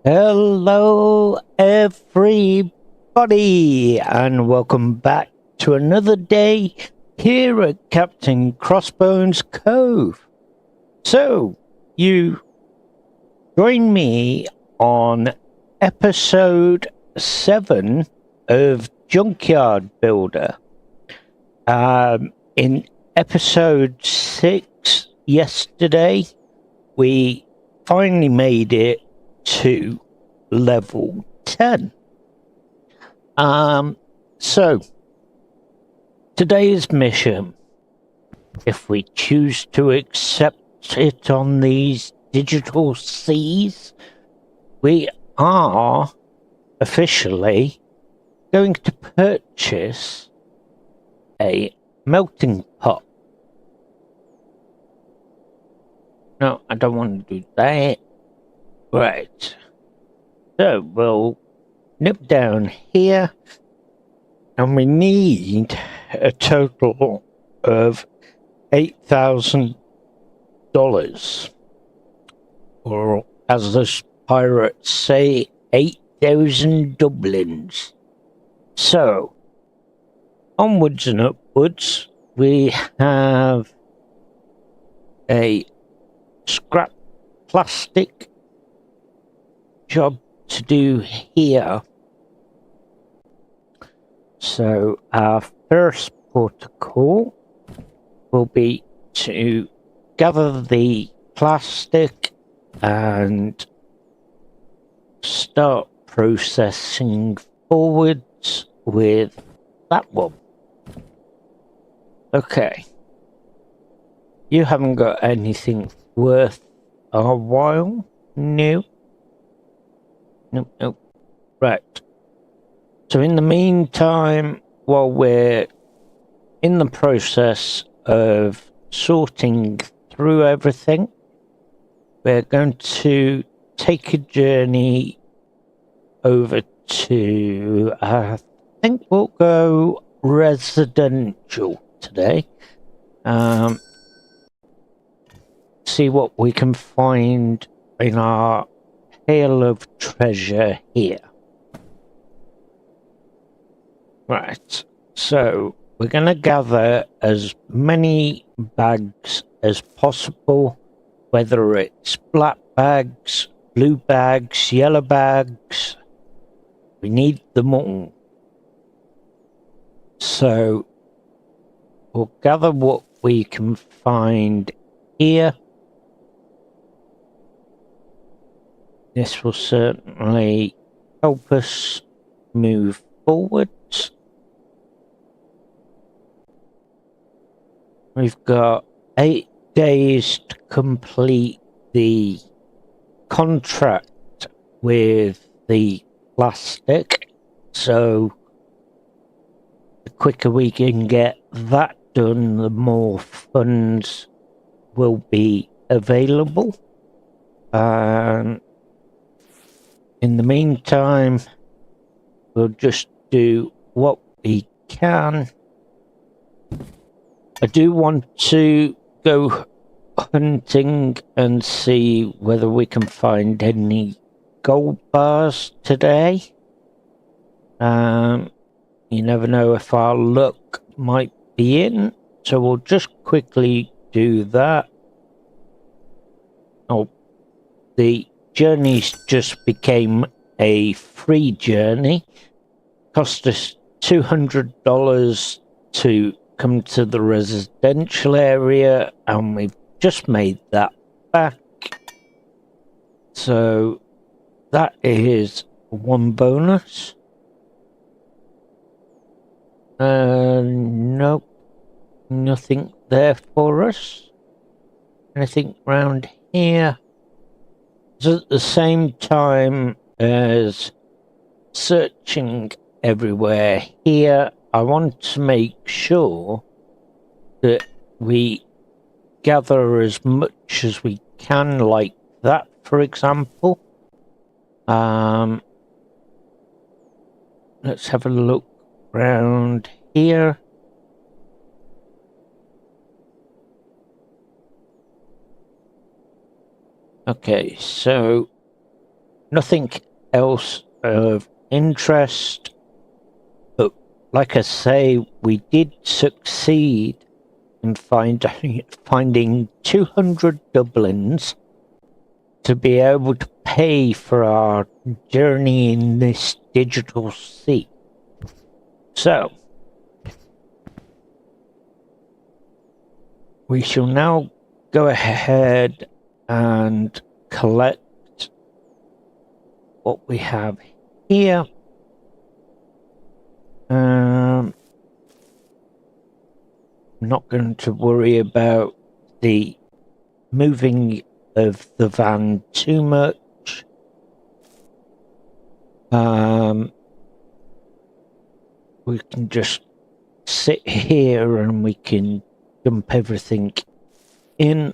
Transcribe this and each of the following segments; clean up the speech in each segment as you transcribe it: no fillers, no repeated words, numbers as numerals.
Hello, everybody, and welcome back to another day here at Captain Crossbones Cove. So, you join me on episode 7 of Junkyard Builder. In episode 6 yesterday, we finally made it to level 10. So today's mission, if we choose to accept it on these digital seas, we are officially going to purchase a melting pot. No, I don't want to do that. Right. So we'll nip down here, and we need a total of $8,000, or as the pirates say, 8,000 dublins. So onwards and upwards, we have a scrap plastic job to do here. So our first protocol will be to gather the plastic and start processing forwards with that one. Okay. You haven't got anything worth a while? No. Nope. Right. So in the meantime, while we're in the process of sorting through everything, we're going to take a journey over to, I think we'll go residential today. See what we can find in our hail of treasure here. Right, so we're going to gather as many bags as possible, whether it's black bags, blue bags, yellow bags. We need them all. So we'll gather what we can find here. This will certainly help us move forwards. We've got 8 days to complete the contract with the plastic, so the quicker we can get that done, the more funds will be available. In the meantime, we'll just do what we can. I do want to go hunting and see whether we can find any gold bars today. You never know if our luck might be in, so we'll just quickly do that. Oh, the journeys just became a free journey. Cost us $200 to come to the residential area, and we've just made that back. So that is one bonus. Nope, nothing there for us. Anything around here? So at the same time as searching everywhere here, I want to make sure that we gather as much as we can, like that, for example. Let's have a look around here. Okay, so nothing else of interest. But like I say, we did succeed in finding 200 Dublins to be able to pay for our journey in this digital sea. So, we shall now go ahead and collect what we have here. I'm not going to worry about the moving of the van too much. We can just sit here and we can dump everything in.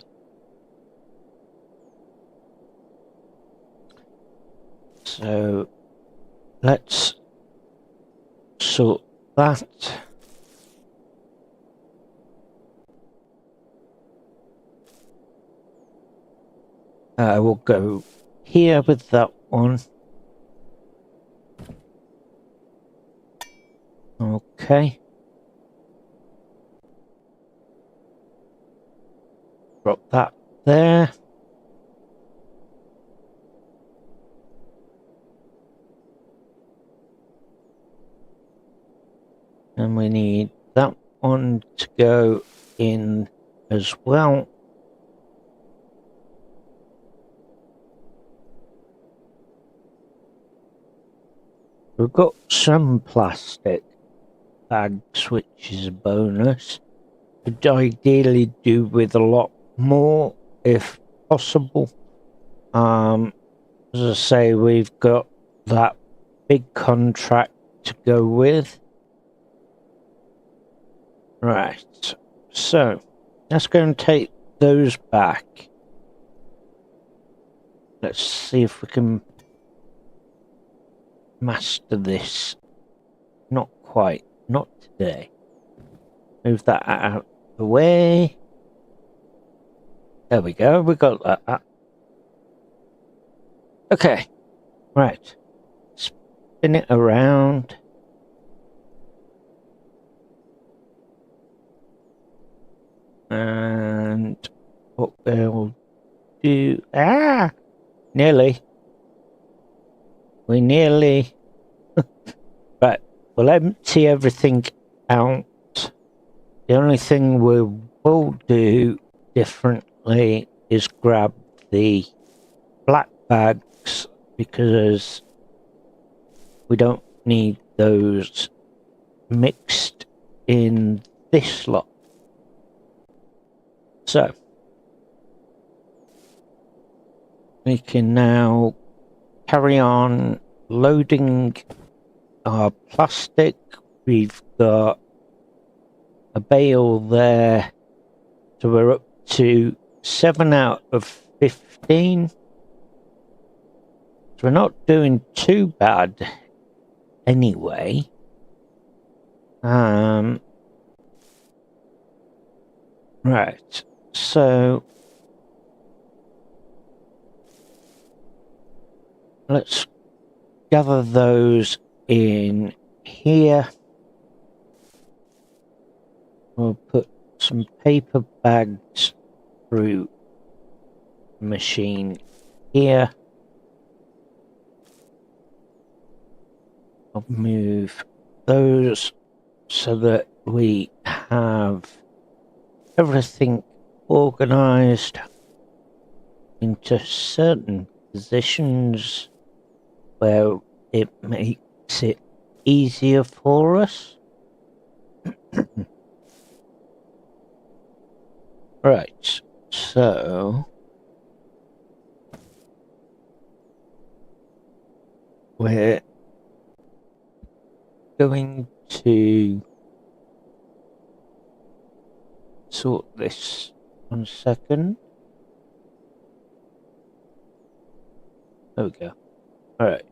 So let's sort that. We'll go here with that one. Okay. Drop that there. And we need that one to go in as well. We've got some plastic bags, which is a bonus. Could ideally do with a lot more if possible. As I say, we've got that big contract to go with. Right, so let's go and take those back. Let's see if we can master this. Not quite, not today. Move that out of the way. There we go, we got that. Okay, right. Spin it around. And what we'll do... Nearly. We nearly... Right, we'll empty everything out. The only thing we will do differently is grab the black bags, because we don't need those mixed in this lot. So we can now carry on loading our plastic. We've got a bale there, so we're up to 7 out of 15. So we're not doing too bad anyway. Right, so let's gather those in here. We'll put some paper bags through the machine here. I'll move those so that we have everything organized into certain positions where it makes it easier for us. Right, so we're going to sort this 1 second. There we go. Alright.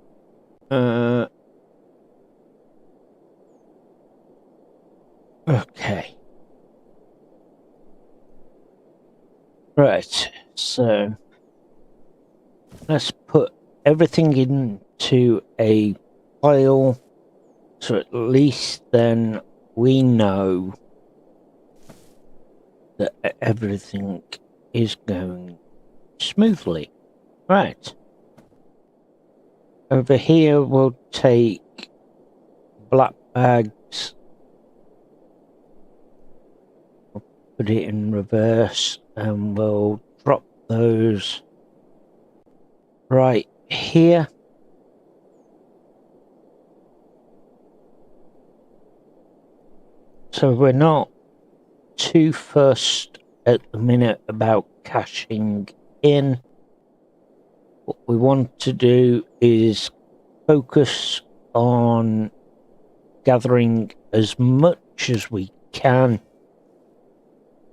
Okay. Right, so let's put everything into a pile, so at least then we know that everything is going smoothly. Right. Over here we'll take black bags. We'll put it in reverse and we'll drop those right here. So we're not too fussed at the minute about cashing in. What we want to do is focus on gathering as much as we can.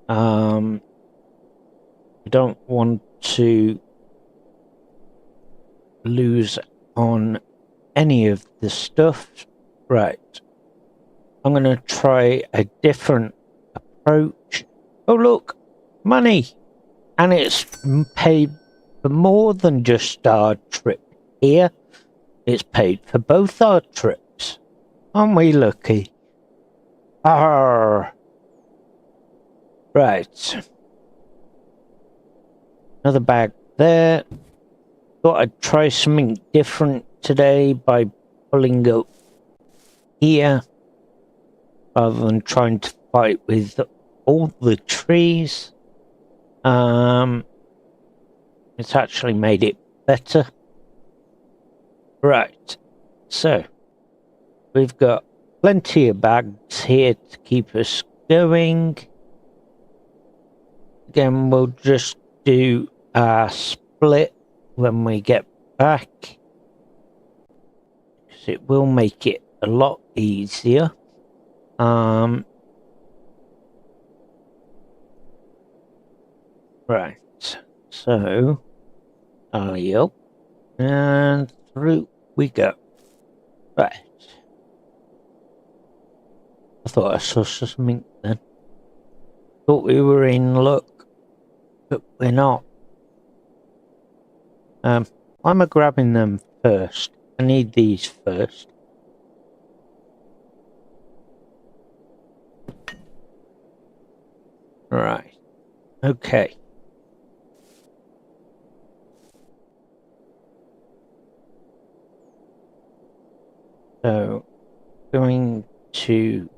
We don't want to lose on any of the stuff. Right. I'm going to try a different approach. Oh, look, money. And it's paid for more than just our trip here. It's paid for both our trips. Aren't we lucky? Arr. Right. Another bag there. Thought I'd try something different today by pulling up here rather than trying to fight with all the trees. It's actually made it better. Right, so we've got plenty of bags here to keep us going. Again, we'll just do a split when we get back, because it will make it a lot easier. Right, so alley up and through we go. Right, I thought I saw something then. Thought we were in luck, but we're not. I'm grabbing them first. I need these first. Right. Okay. So, going to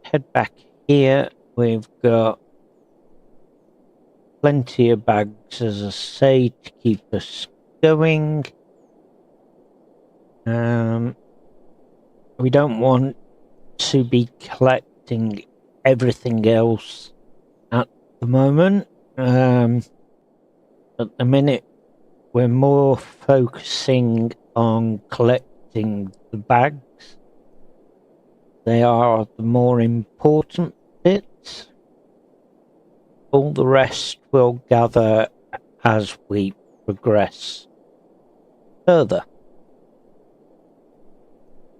head back here. We've got plenty of bags, as I say, to keep us going. We don't want to be collecting everything else at the moment. At the minute, we're more focusing on collecting the bags. They are the more important bits. All the rest will gather as we progress further.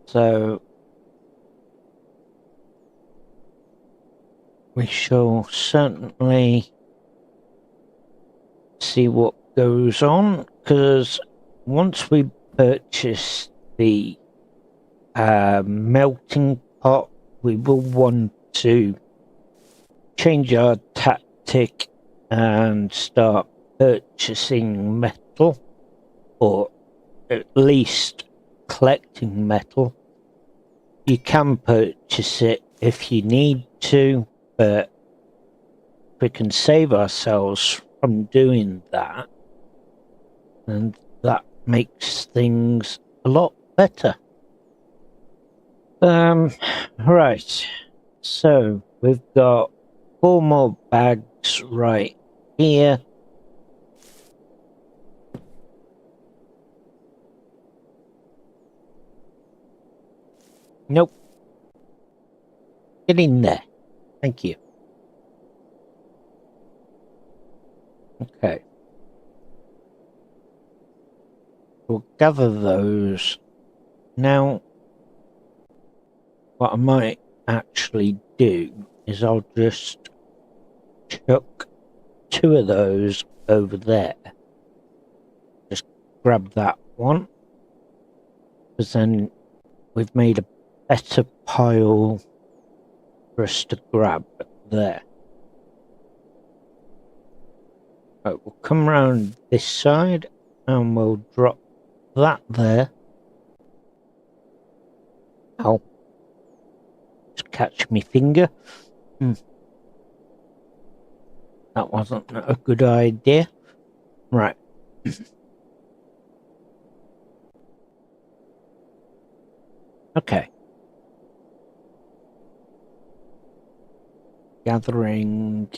So we shall certainly see what goes on, because once we purchase the melting pot, we will want to change our tactic and start purchasing metal, or at least collecting metal. You can purchase it if you need to, but we can save ourselves from doing that, and that makes things a lot better. Right, so we've got 4 more bags right here. Nope. Get in there. Thank you. Okay. We'll gather those. Now, what I might actually do is I'll just chuck 2 of those over there. Just grab that one, because then we've made a better pile for us to grab there. Right, we'll come around this side and we'll drop that there. Ow. Just catch me finger. That wasn't a good idea. Right. Okay. Gathering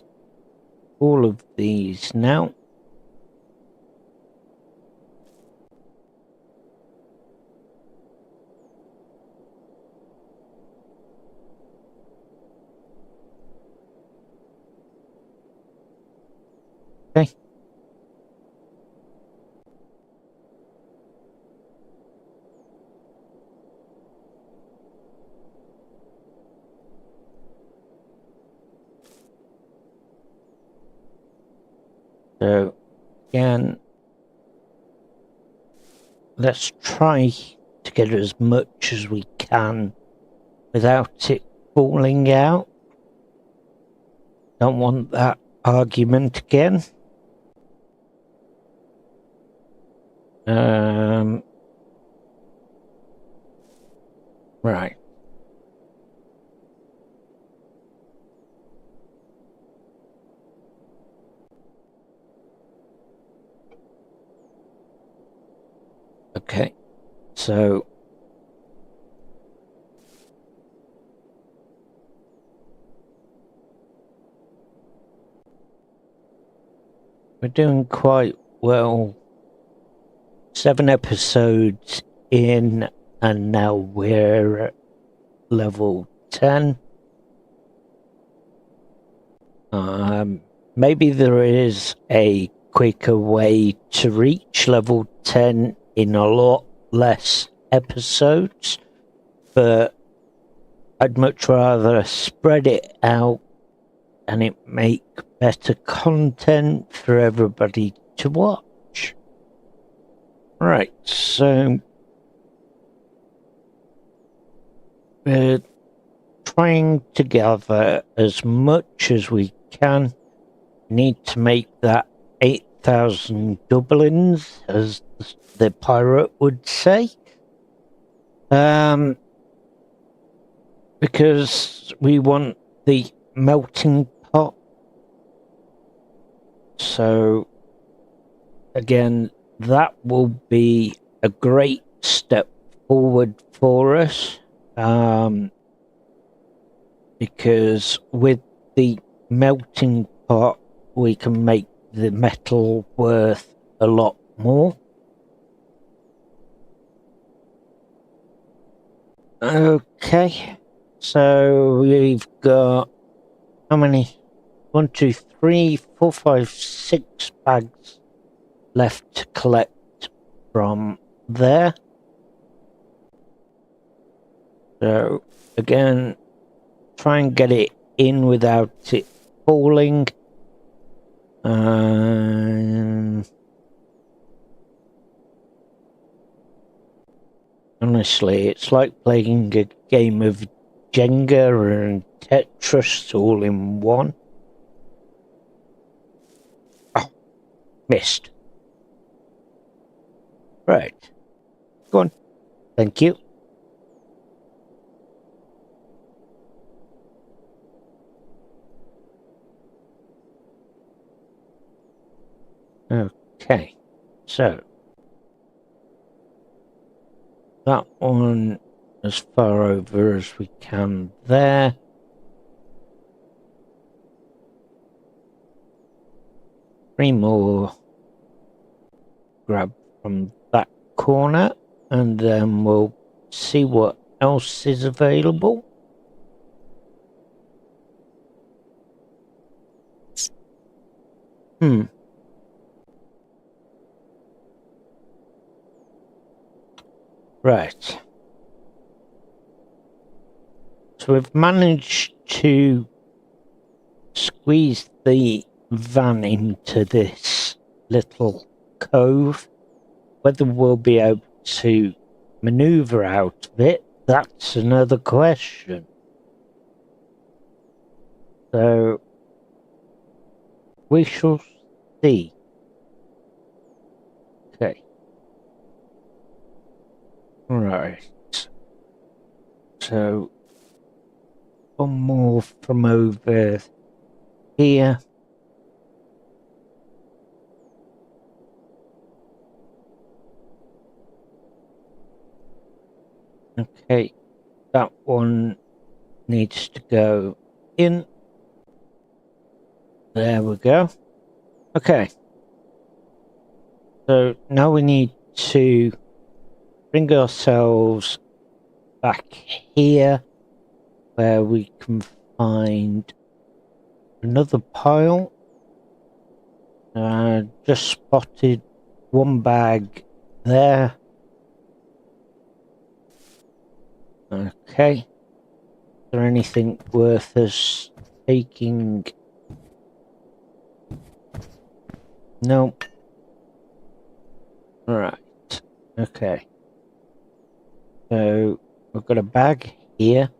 all of these now. Okay. So, again, let's try to get as much as we can without it falling out. Don't want that argument again. Right. Okay, so we're doing quite well. 7 episodes in, and now we're at level 10. Maybe there is a quicker way to reach level 10 in a lot less episodes, but I'd much rather spread it out and it make better content for everybody to watch. Right, so we're trying to gather as much as we can. We need to make that 8,000 doublings, as the pirate would say. Because we want the melting pot. So, again, that will be a great step forward for us. Because with the melting pot, we can make the metal worth a lot more. Okay, so we've got how many? 1, 2, 3, 4, 5, 6 bags left to collect from there. So again, try and get it in without it falling. Honestly, it's like playing a game of Jenga and Tetris all in one. Oh, missed. Right. Go on. Thank you. Okay, so that one as far over as we can there. Three more grab from that corner, and then we'll see what else is available. Right. So we've managed to squeeze the van into this little cove. whether we'll be able to maneuver out of it, that's another question. So we shall see. Okay. Right. So one more from over here. Okay, that one needs to go in. There we go. Okay. So now we need to bring ourselves back here where we can find another pile. Just spotted one bag there. Okay. Is there anything worth us taking? Nope. Right. Okay. So we've got a bag here.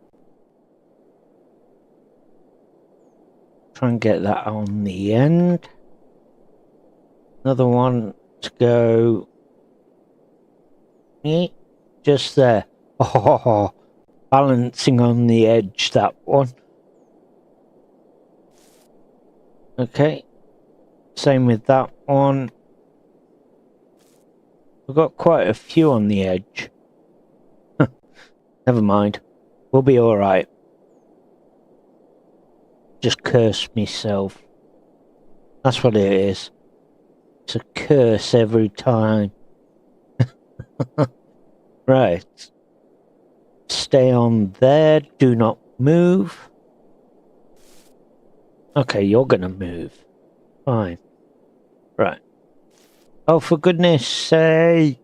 Try and get that on the end. Another one to go. Just there. Oh, balancing on the edge, that one. Okay. Same with that one. We've got quite a few on the edge. Never mind. We'll be alright. Just curse myself. That's what it is. It's a curse every time. Right. Stay on there. Do not move. Okay, you're gonna move. Fine. Right. Oh, for goodness sake.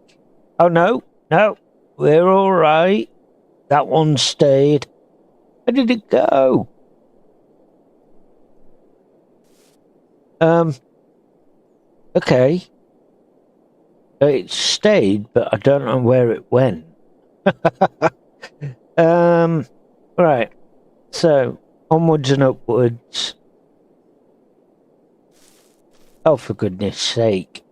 Oh, no. No. We're alright. That one stayed. Where did it go? Okay. It stayed, but I don't know where it went. Right. So, onwards and upwards. Oh, for goodness sake.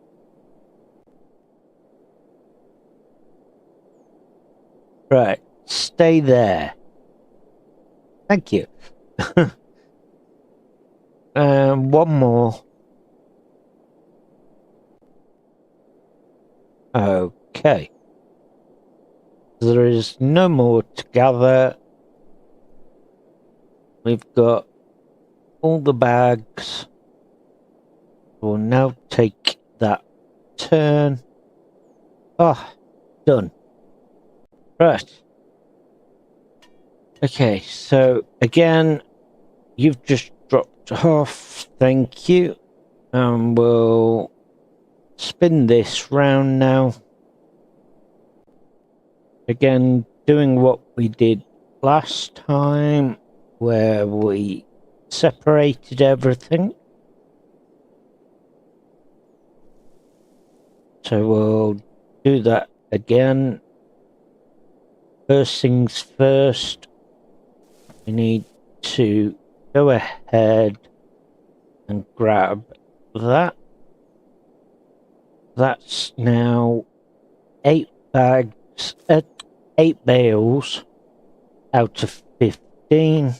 Right. Stay there. Thank you. One more. Okay. There is no more to gather. We've got all the bags. We'll now take that turn. Ah, done. Right. Okay, so again, you've just dropped off. Thank you. We'll spin this round now. Again, doing what we did last time, where we separated everything. So we'll do that again. First things first, we need to go ahead and grab that. That's now 8 bags, 8 bales out of 15.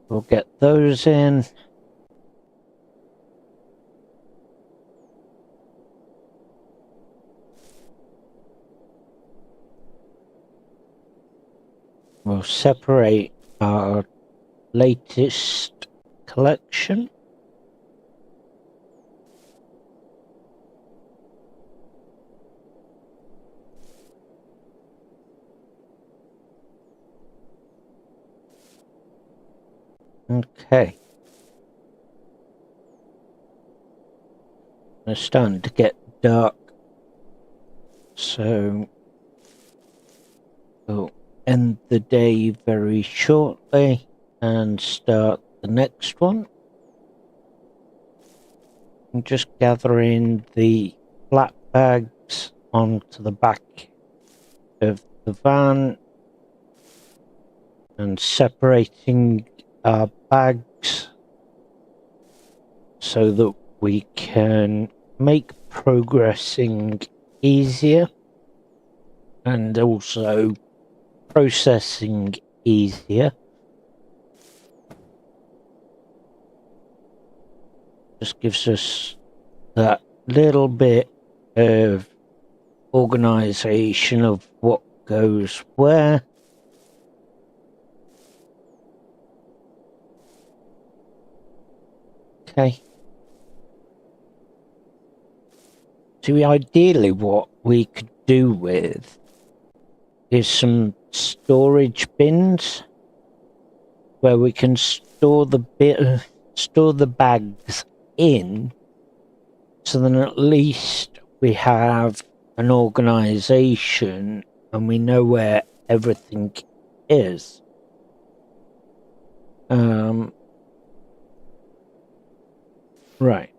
We'll get those in. We'll separate our latest collection. Okay. It's starting to get dark, so we'll end the day very shortly and start the next one. I'm just gathering the flat bags onto the back of the van and separating our bags so that we can make progressing easier and also processing easier. Just gives us that little bit of organization of what goes where. Okay. So ideally what we could do with is some storage bins where we can store the bags in, so then at least we have an organization and we know where everything is. Right.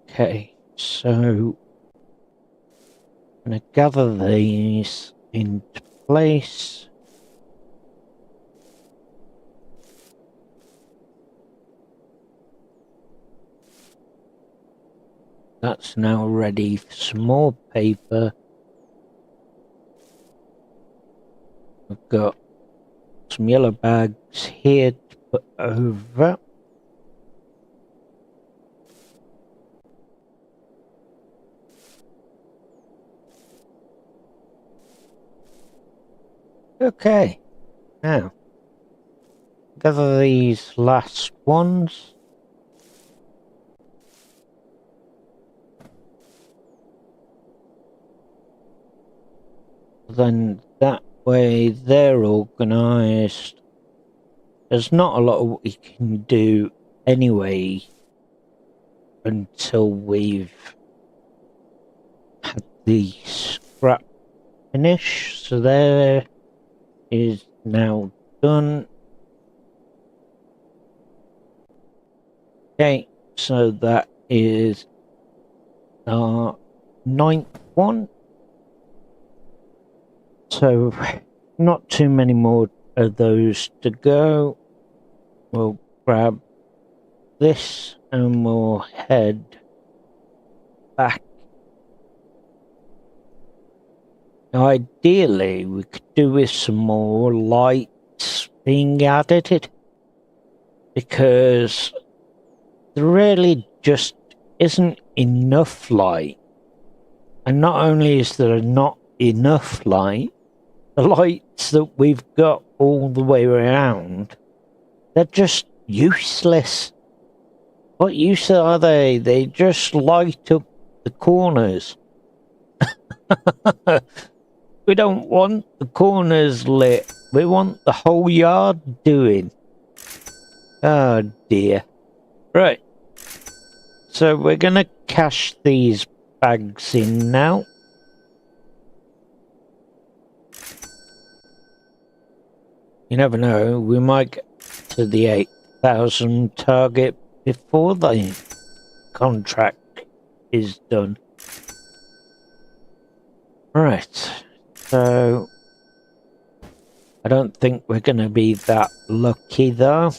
Okay, so I'm going to gather these into place. That's now ready for some more paper. We've got some yellow bags here to put over. Okay, now gather these last ones. Then that way they're organised. There's not a lot we can do anyway until we've had the scrap finish. So there is now done. Okay, so that is our 9th one. So not too many more of those to go. We'll grab this and we'll head back. Now ideally we could do with some more lights being added, because there really just isn't enough light. And not only is there not enough light, the lights that we've got all the way around, they're just useless. What use are they? They just light up the corners. We don't want the corners lit. We want the whole yard doing. Oh dear. Right. So we're going to cash these bags in now. You never know, we might get to the 8,000 target before the contract is done. Right, so I don't think we're going to be that lucky though.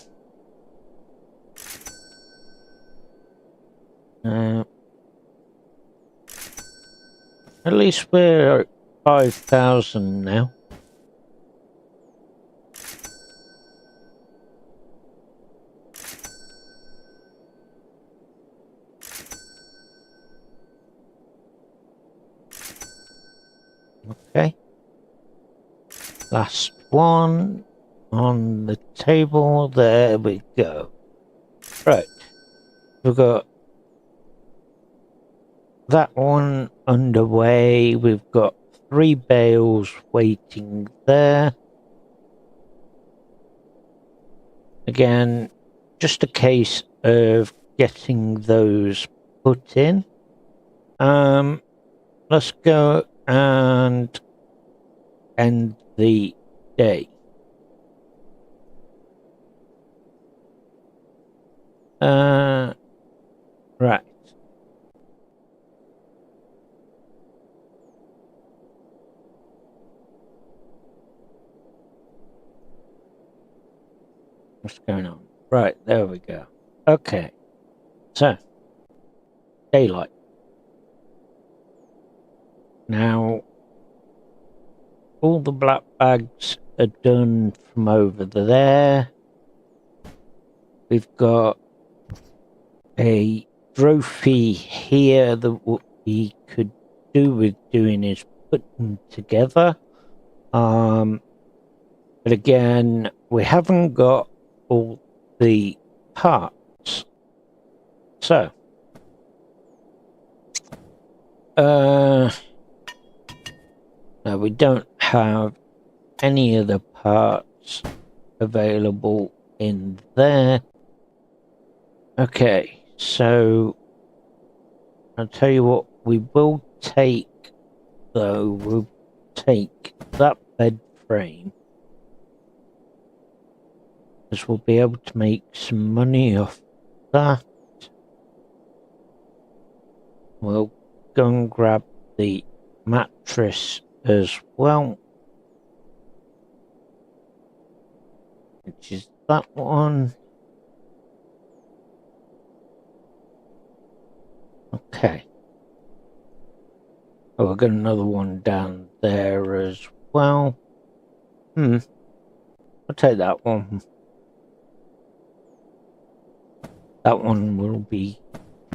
At least we're at 5,000 now. Okay. Last one on the table. There we go. Right. We've got that one underway. We've got 3 bales waiting there. Again, just a case of getting those put in. Let's go and end the day. Right. What's going on? Right, there we go. Okay. So, daylight. Now, all the black bags are done from over there. We've got a trophy here that what we could do with doing is put them together. But again, we haven't got all the parts. So, no, we don't have any of the parts available in there. Okay, so I'll tell you what we will take, though. We'll take that bed frame, because we'll be able to make some money off that. We'll go and grab the mattress as well, which is that one. Okay. Oh, I've got another one down there as well. I'll take that one. That one will be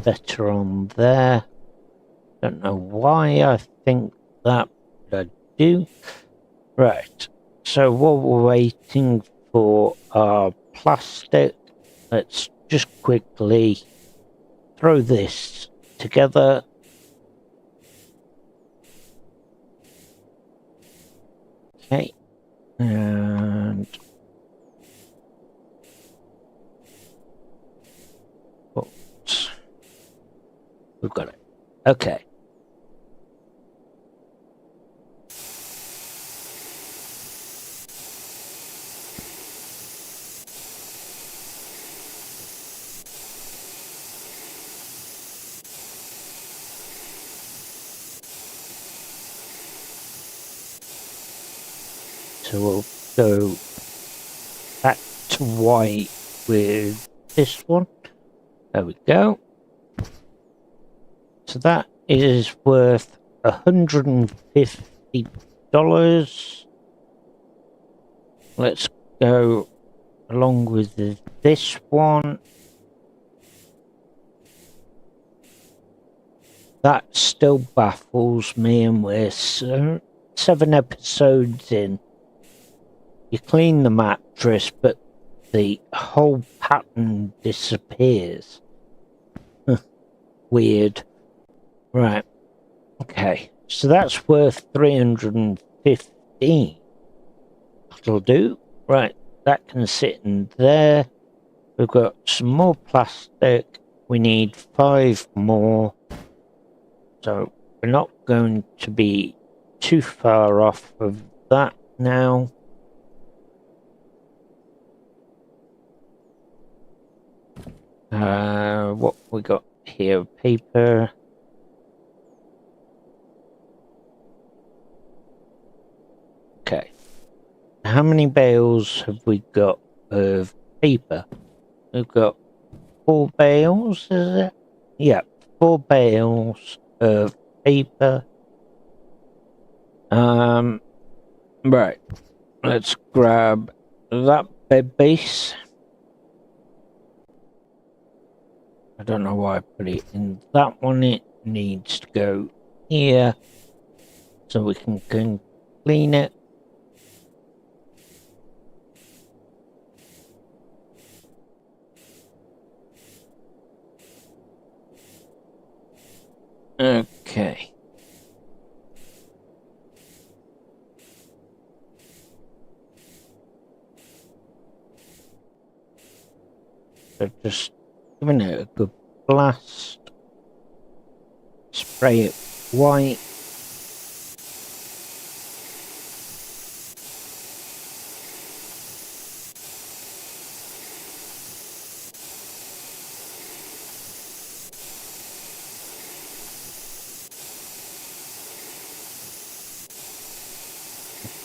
better on there. Don't know why I think that, but I do. Right. So while we're waiting for our plastic, let's just quickly throw this together. Okay. And oops. We've got it. Okay. So we'll go back to white with this one. There we go. So that is worth $150. Let's go along with this one. That still baffles me, and we're 7 episodes in. You clean the mattress, but the whole pattern disappears. Weird. Right. Okay. So that's worth 315. That'll do. Right. That can sit in there. We've got some more plastic. We need 5 more. So we're not going to be too far off of that now. What we got here? Paper. Okay. How many bales have we got of paper? We've got 4 bales, is it? Yeah, 4 bales of paper. Right. Let's grab that bed base. I don't know why I put it in that one. It needs to go here so we can clean it. Okay. So just giving it a good blast. Spray it white.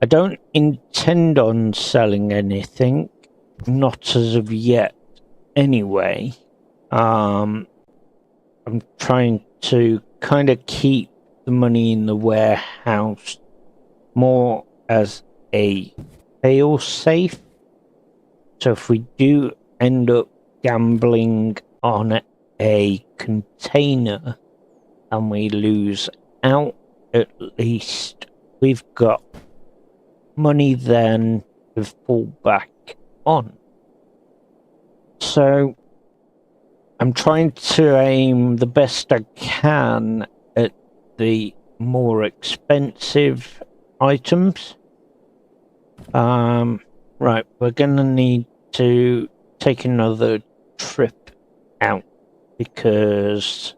I don't intend on selling anything, not as of yet anyway. I'm trying to kind of keep the money in the warehouse more as a fail safe. So if we do end up gambling on a container and we lose out, at least we've got money then to fall back on. So I'm trying to aim the best I can at the more expensive items. Right, we're gonna need to take another trip out because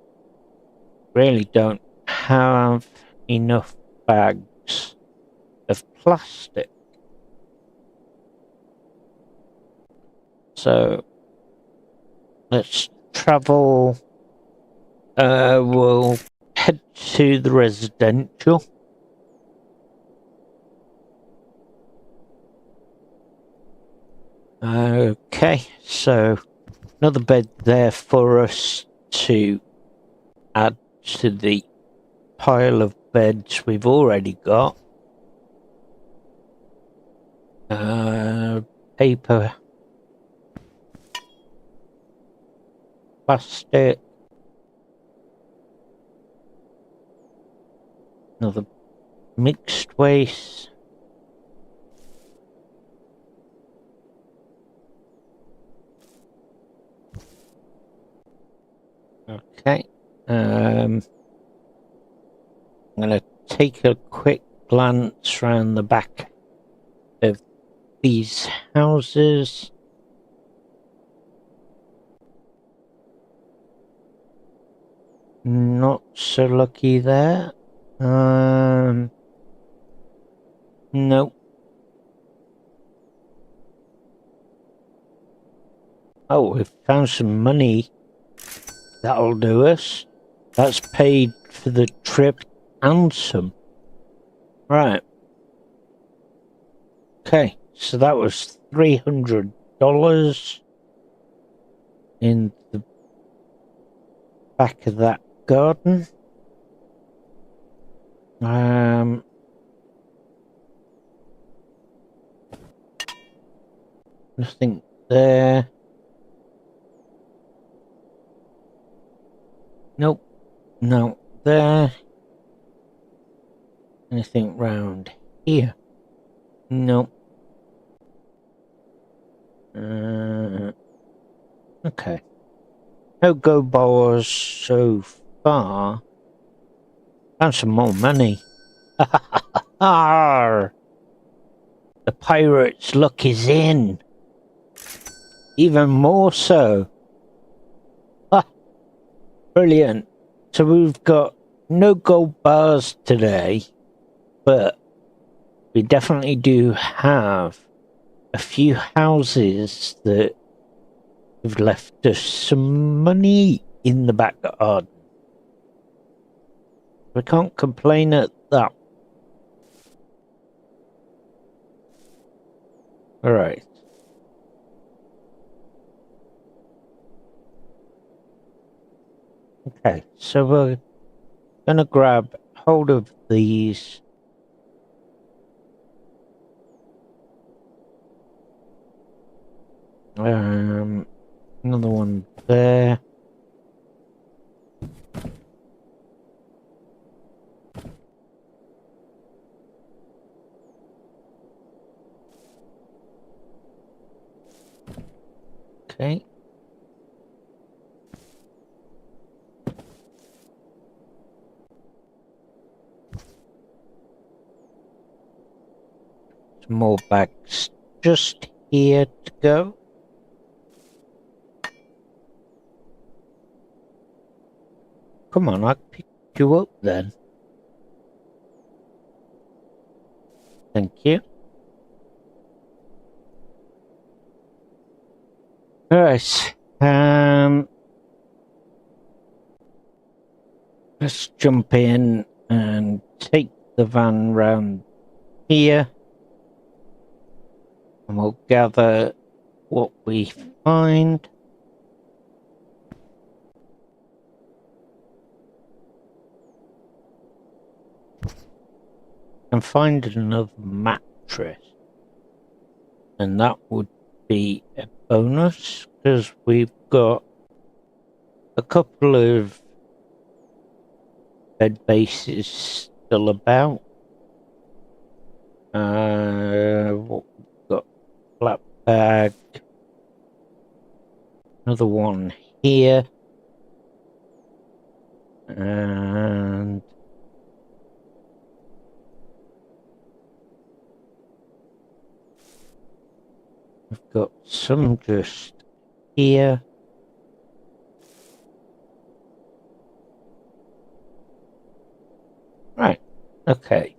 really don't have enough bags of plastic. So let's travel. We'll head to the residential. Okay, so another bed there for us to add to the pile of beds we've already got. Paper, plastic, another mixed waste. Okay. I'm going to take a quick glance around the back of these houses. Not so lucky there. Nope. Oh, we've found some money. That'll do us. That's paid for the trip and some. Right. Okay, so that was $300 in the back of that garden. Nothing there. Nope. No, there. Anything round here? Nope. Okay. No go bars so far. Found some more money. Arr! The pirates' luck is in. Even more so. Ha! Brilliant. So we've got no gold bars today, but we definitely do have a few houses that have left us some money in the back garden. We can't complain at that. Alright. Okay, so we're gonna grab hold of these. Another one there. Okay. Some more bags just here to go. Come on, I picked you up then. Thank you. Alright. Let's jump in and take the van round here. and we'll gather what we find. And find another mattress. And that would be a bonus, because we've got a couple of bed bases still about. What we've got? Black bag. Another one here. And we've got some just here. Right, okay.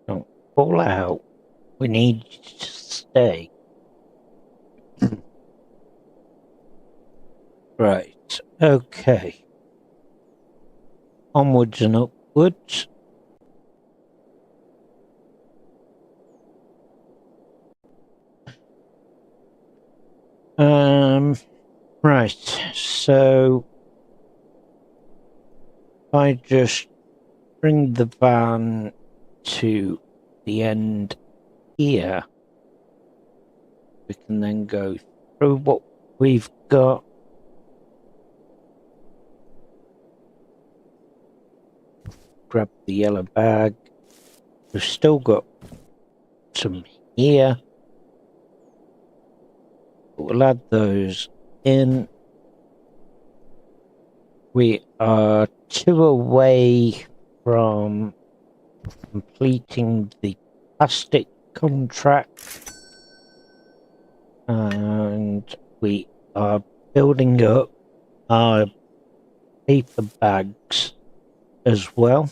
Don't fall out. We need you to stay. Right, okay. Onwards and upwards. Right, so I just bring the van to the end here. We can then go through what we've got. Grab the yellow bag. We've still got some here. We'll add those in. We are 2 away from completing the plastic contract. And we are building up our paper bags as well.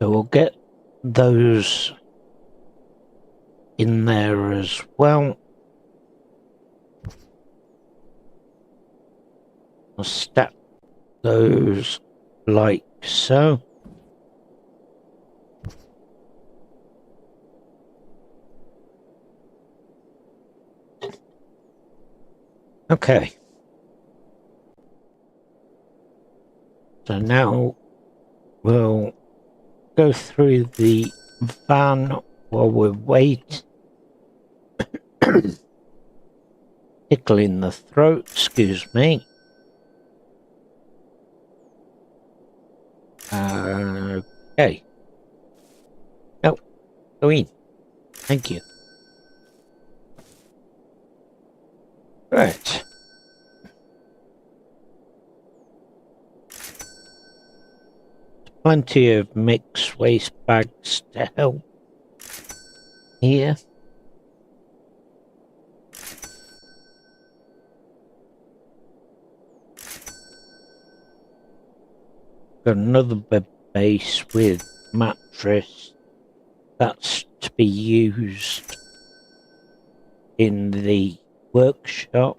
So we'll get those in there as well. I'll stack those like so. Okay. So now we'll go through the van while we wait. Tickle in the throat, excuse me. Okay. Oh, go in. Thank you. Right. Plenty of mixed waste bags to help here. Got another bed base with mattress. That's to be used in the workshop.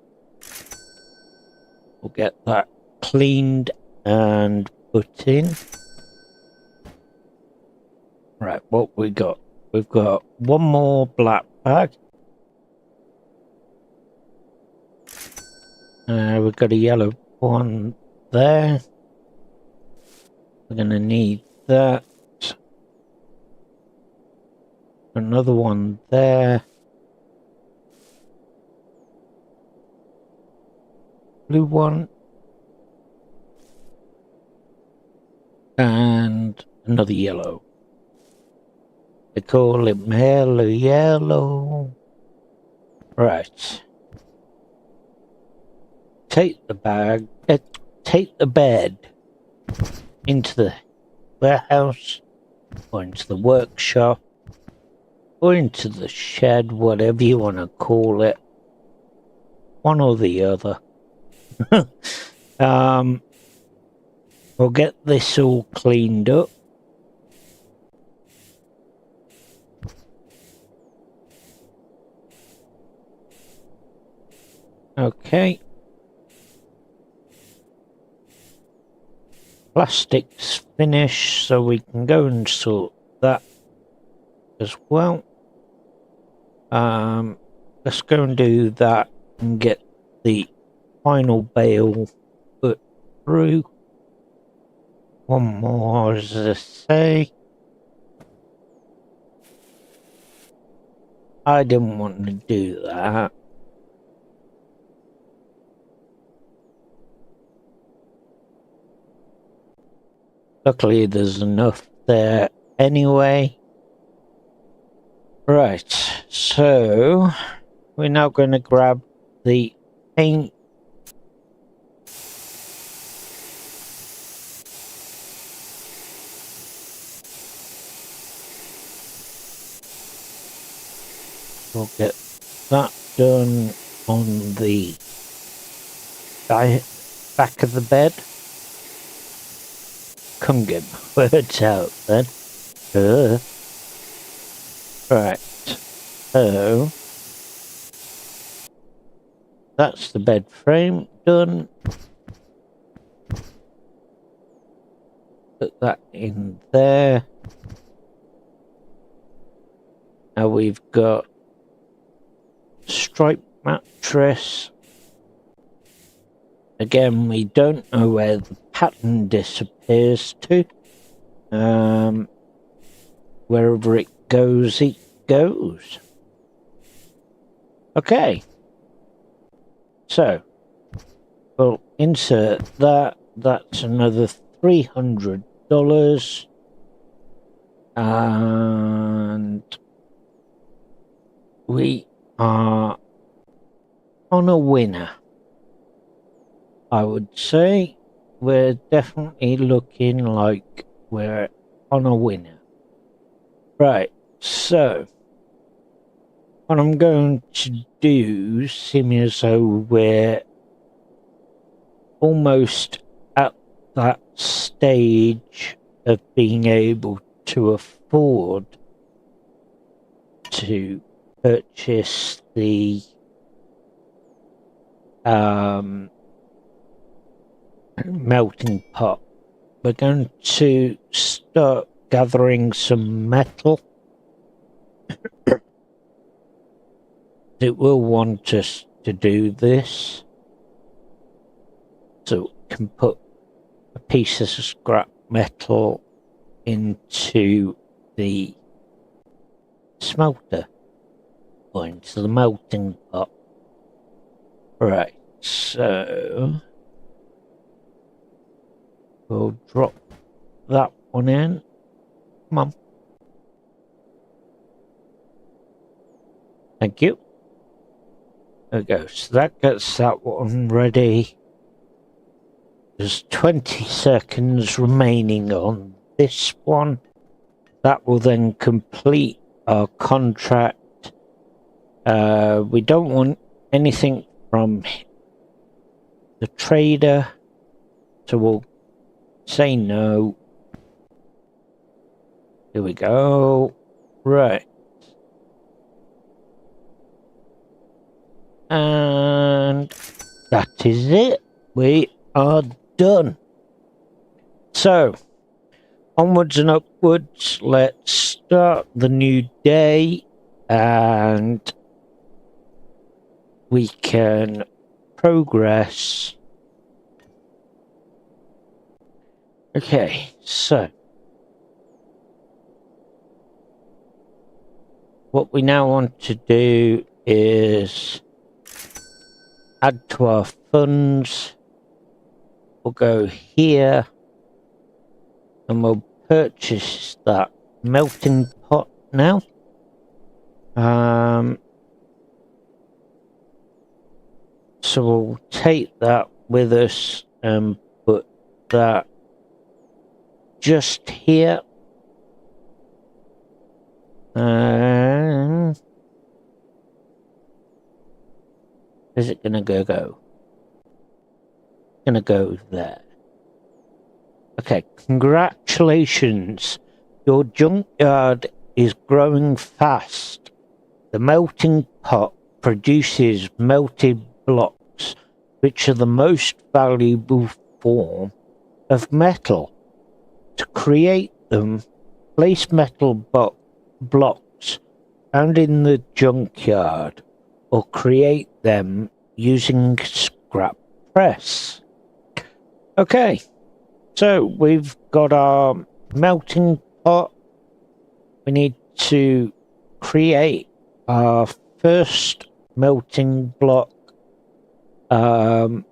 We'll get that cleaned and put in. Right, what we got? We've got one more black bag. We've got a yellow one there. We're going to need that. Another one there. Blue one. And another yellow. They call it yellow. Right. Take the bag, take the bed into the warehouse, or into the workshop, or into the shed, whatever you want to call it. One or the other. We'll get this all cleaned up. Okay. Plastic's finished, so we can go and sort that as well. Let's go and do that and get the final bale put through. One more, as I say. I didn't want to do that. Luckily, there's enough there anyway. Right, so we're now going to grab the paint. We'll get that done on the back of the bed. Couldn't get my words out then. Right, so that's the bed frame done. Put that in there. Now we've got striped mattress. Again, we don't know where the pattern disappears to. Wherever it goes, it goes. Okay. So, we'll insert that. That's another $300. And we are on a winner. I would say we're definitely looking like we're on a winner. Right, so what I'm going to do, seeing as though we're almost at that stage of being able to afford to purchase the melting pot, we're going to start gathering some metal. It will want us to do this, so we can put a piece of scrap metal into the smelter or into the melting pot. Right, so we'll drop that one in. Come on. Thank you. There we go. So that gets that one ready. There's 20 seconds remaining on this one. That will then complete our contract. We don't want anything from the trader, so we'll say no. Here we go. Right. And that is it. We are done. So, onwards and upwards. Let's start the new day and we can progress. Okay, so what we now want to do is add to our funds. We'll go here and we'll purchase that melting pot now. So we'll take that with us and put that just here. And is it gonna go? Gonna go there. Okay, congratulations. Your junkyard is growing fast. The melting pot produces melted blocks, which are the most valuable form of metal. To create them, place metal blocks found in the junkyard, or create them using scrap press. Okay, so we've got our melting pot. We need to create our first melting block. But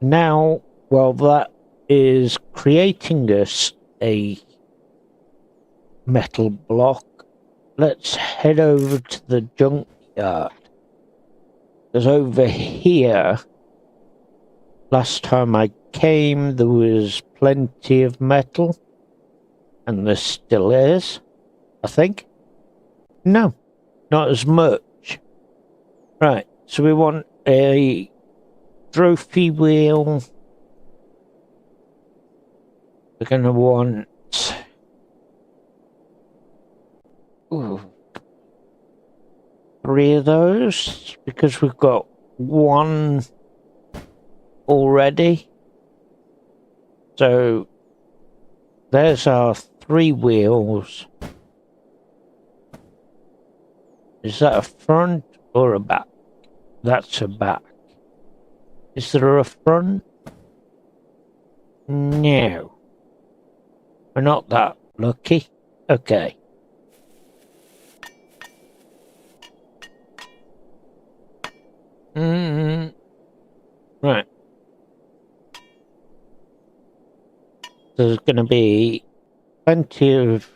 now, while that is creating us a metal block, let's head over to the junkyard. Because over here, last time I came, there was plenty of metal. And there still is, I think. No, not as much. Right, so we want a trophy wheel. We're going to want 3 of those, because we've got 1 already. So there's our 3 wheels. Is that a front or a back? That's a back. Is there a front? No. We're not that lucky. Okay. Right. There's going to be plenty of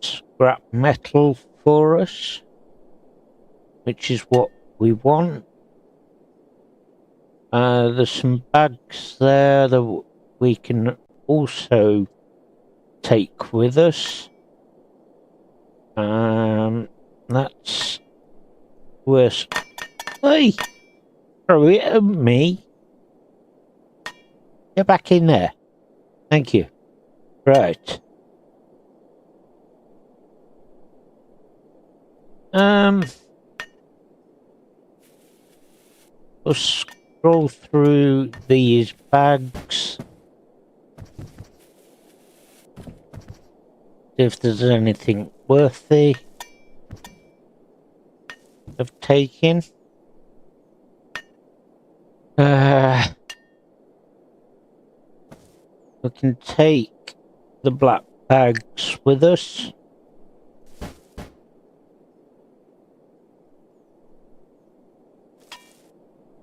scrap metal for us, which is what we want. There's some bags there that we can also take with us. That's worse. Hey! Throw it at me. Get back in there. Thank you. Right. We'll scroll through these bags. If there's anything worthy of taking. We can take the black bags with us.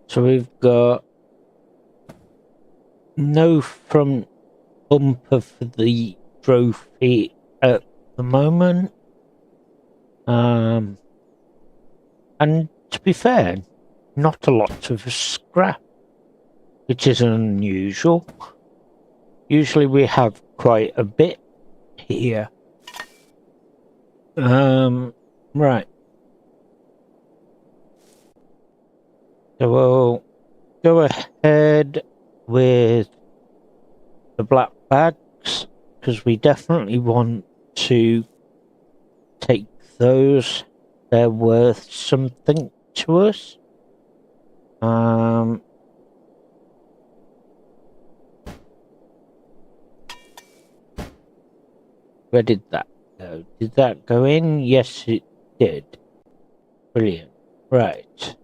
So we've got no front bumper for the trophy at the moment. And to be fair, not a lot of scrap, which is unusual. Usually we have quite a bit here. Right. So we'll go ahead with the black bags, because we definitely want to take those. They're worth something to us. Where did that go? Did that go in? Yes, it did. Brilliant. Right.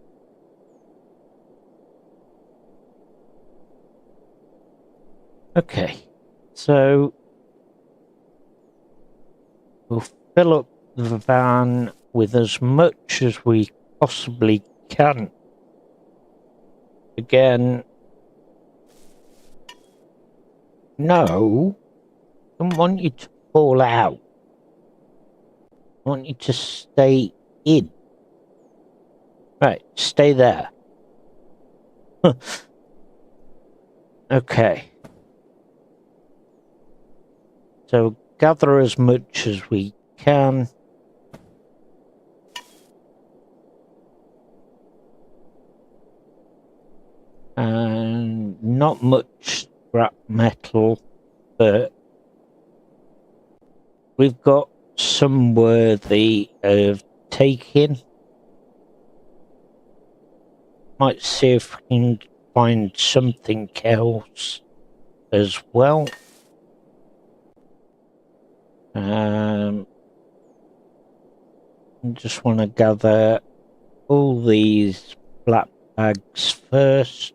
Okay. So we'll fill up the van with as much as we possibly can. Again, no, I don't want you to fall out. I want you to stay in. Right, stay there. Okay. So gather as much as we can. And not much scrap metal, but we've got some worthy of taking. Might see if we can find something else as well. I just want to gather all these black bags first.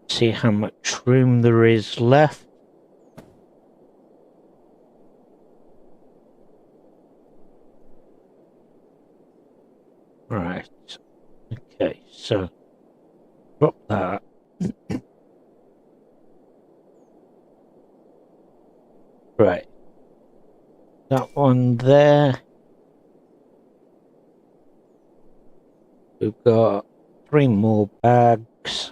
See how much room there is left. Right. Okay, so drop that. Right. That one there. We've got 3 more bags.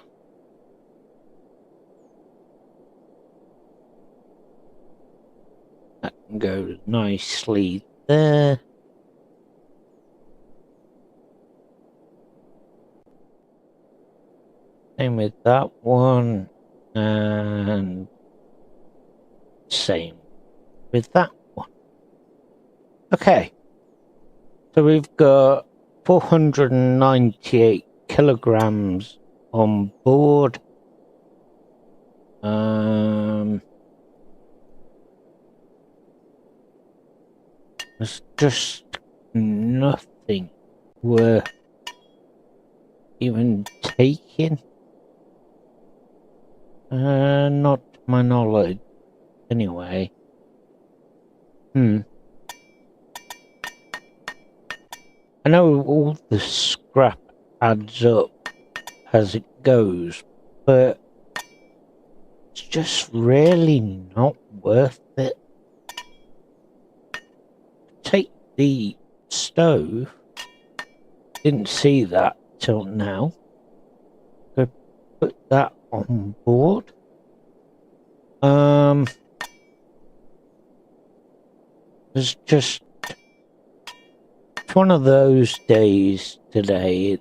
That can go nicely there. Same with that one. And same with that one. Okay. So we've got 498 kilograms on board. There's just nothing worth even taking. Not to my knowledge, anyway. I know all the scrap adds up as it goes, but it's just really not worth it. Take the stove. Didn't see that till now. Go put that on board. There's just it's one of those days today at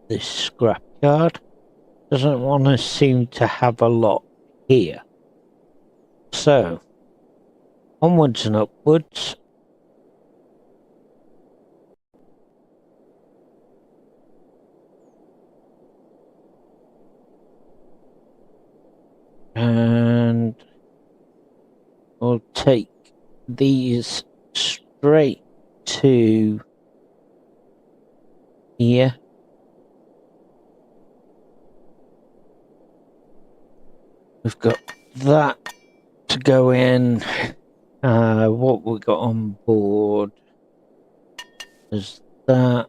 this scrapyard. Doesn't want to seem to have a lot here. So, onwards and upwards. And we'll take these straight to here. We've got that to go in. What we got on board is that.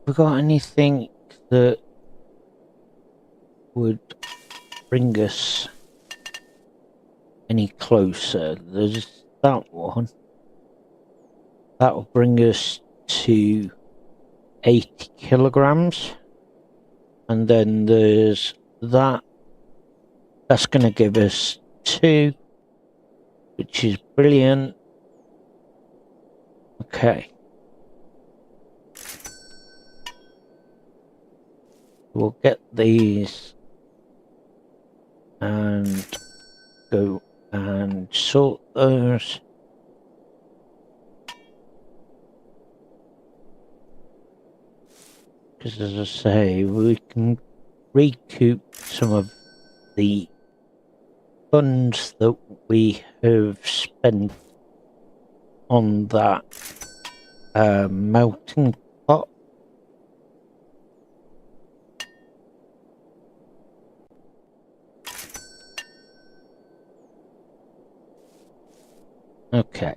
We got anything that would bring us any closer? There's that one. That will bring us to 80 kilograms. And then there's that. That's going to give us 2, which is brilliant. Okay. We'll get these and go and sort those. Because as I say, we can recoup some of the funds that we have spent on that melting pot. Okay.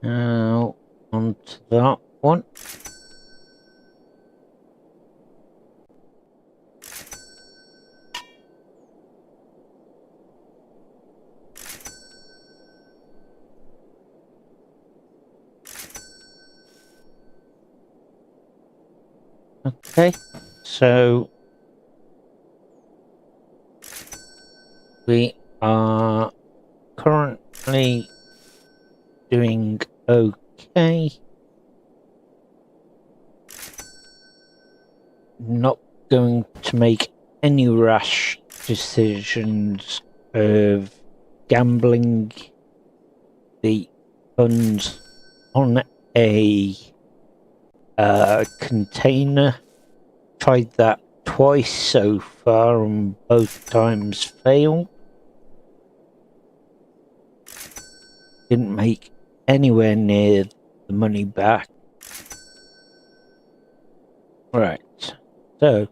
Now onto that one. Okay, so we are currently doing okay. not going to make any rash decisions of gambling the funds on a container. Tried that twice so far and both times failed. Didn't make anywhere near the money back. Right, so,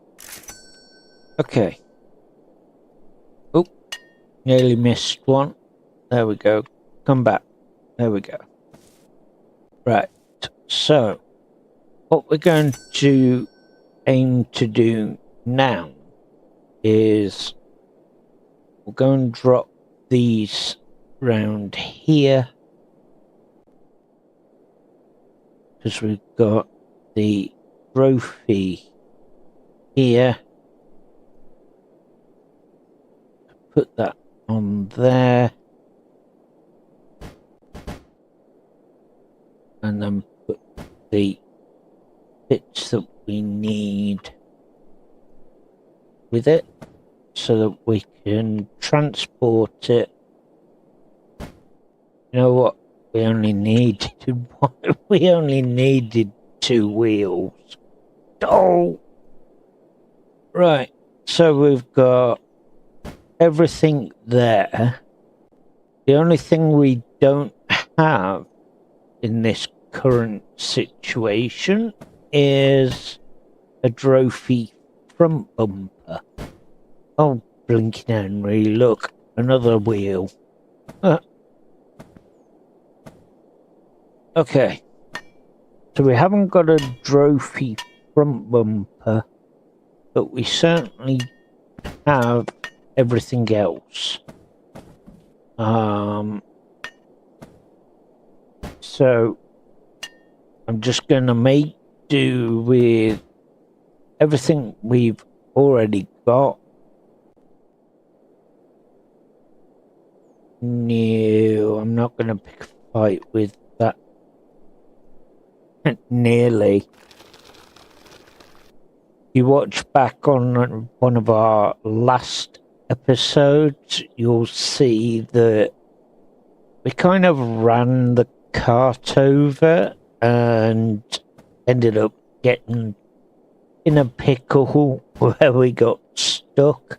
okay. Oh, nearly missed one. There we go. Come back. There we go. Right, so, what we're going to aim to do now is we'll go and drop these round here, because we've got the trophy here. Put that on there, and then put the bits that we need with it so that we can transport it. You know what? We only needed two wheels. Oh, right. So we've got everything there. The only thing we don't have in this current situation is a trophy front bumper. Oh, blinking Henry, look, another wheel. Okay, so we haven't got a trophy front bumper, but we certainly have everything else. So I'm just gonna make do with everything we've already got. No, I'm not gonna pick a fight with that. Nearly. You watch back on one of our last episodes, you'll see that we kind of ran the cart over and ended up getting in a pickle where we got stuck.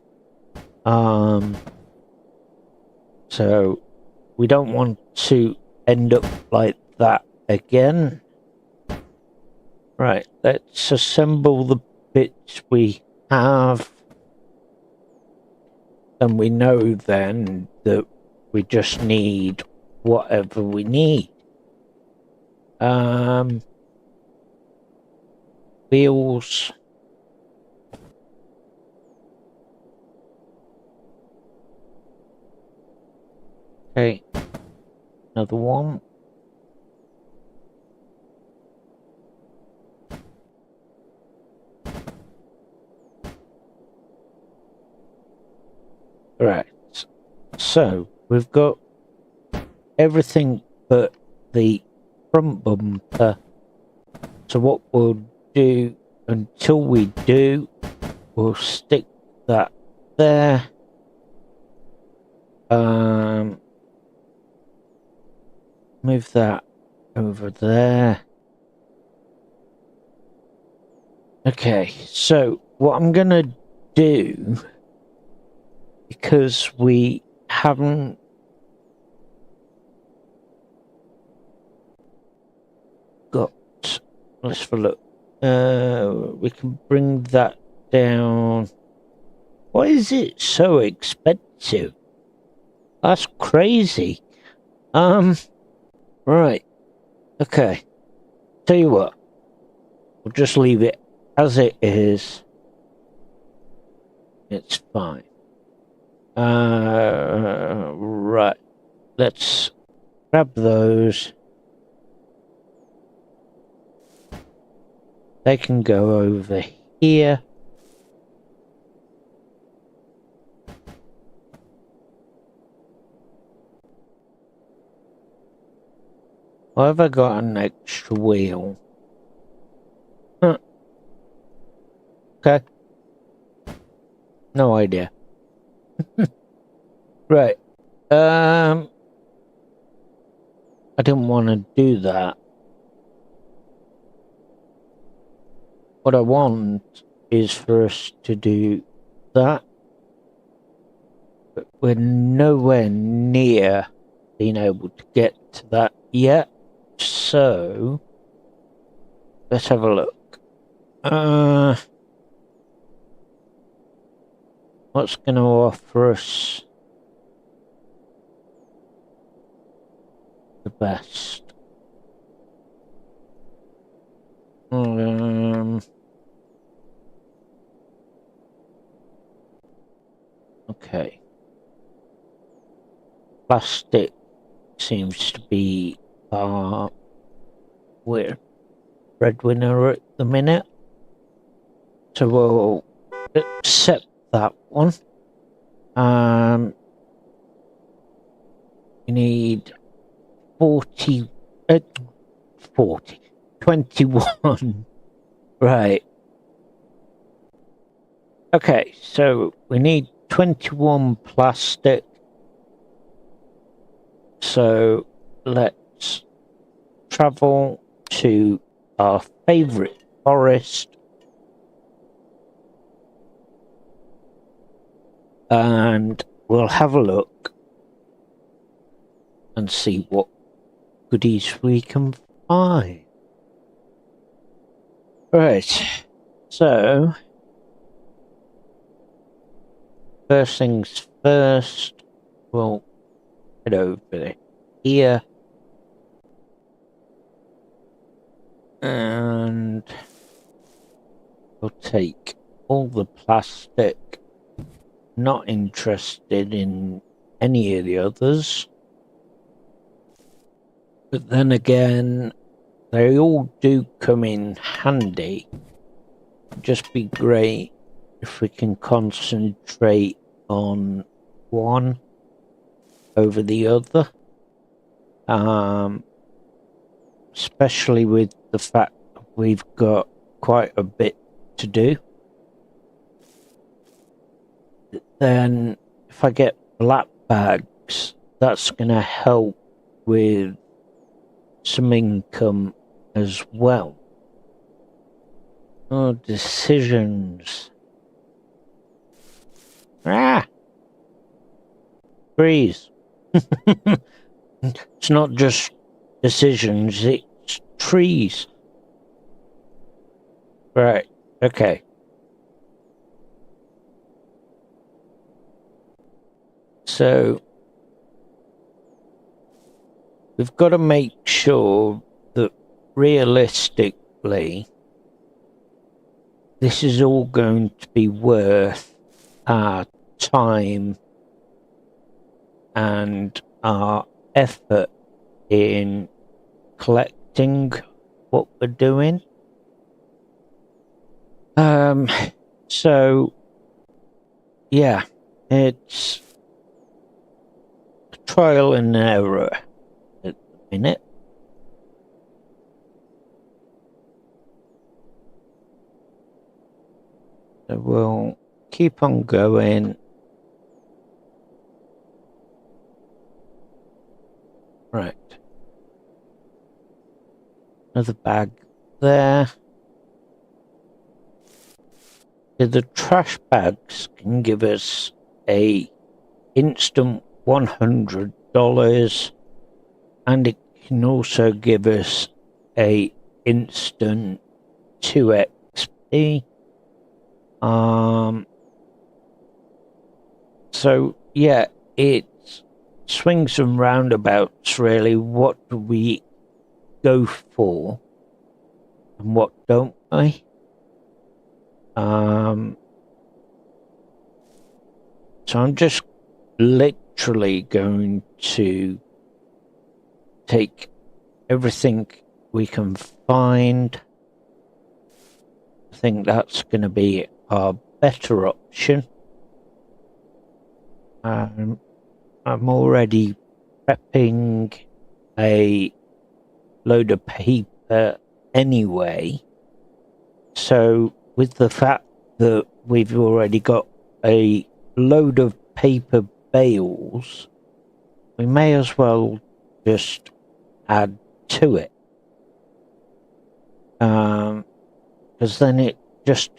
So we don't want to end up like that again. Right, let's assemble the bits we have, and we know then that we just need whatever we need. Wheels. Okay, another one. Right, so we've got everything but the front bumper. So what we'll do until we do, we'll stick that there. Move that over there. Okay, so what I'm gonna do, because we haven't got, let's have a look. We can bring that down. Why is it so expensive? That's crazy. Right. Okay. Tell you what. We'll just leave it as it is. It's fine. Right. Let's grab those. They can go over here. Why have I got an extra wheel? Huh. Okay. No idea. Right. I didn't want to do that. What I want is for us to do that. But we're nowhere near being able to get to that yet. So let's have a look. What's going to offer us the best? Okay. Plastic seems to be we're breadwinner at the minute. So we'll accept that one. We need 40, 21. Right. Okay, so we need 21 plastic. So let's travel to our favorite forest and we'll have a look and see what goodies we can find. Right, so first things first, we'll head over here and we'll take all the plastic. Not interested in any of the others. But then again, they all do come in handy. It'd just be great if we can concentrate on one over the other. Especially with the fact that we've got quite a bit to do. Then if I get black bags, that's going to help with some income as well. Oh, decisions. Trees. It's not just decisions, it's trees. Right, okay. So we've got to make sure that realistically this is all going to be worth our time and our effort in collecting what we're doing. So yeah, it's a trial and error at the minute. So we'll keep on going. Right. Another bag there. The trash bags can give us a instant $100 and it can also give us a instant 2 XP. So yeah, it swings and roundabouts really. What do we go for and what don't we? So I'm just literally going to take everything we can find. I think that's going to be our better option. I'm already prepping a load of paper anyway. So with the fact that we've already got a load of paper bales, we may as well just add to it. Because then it just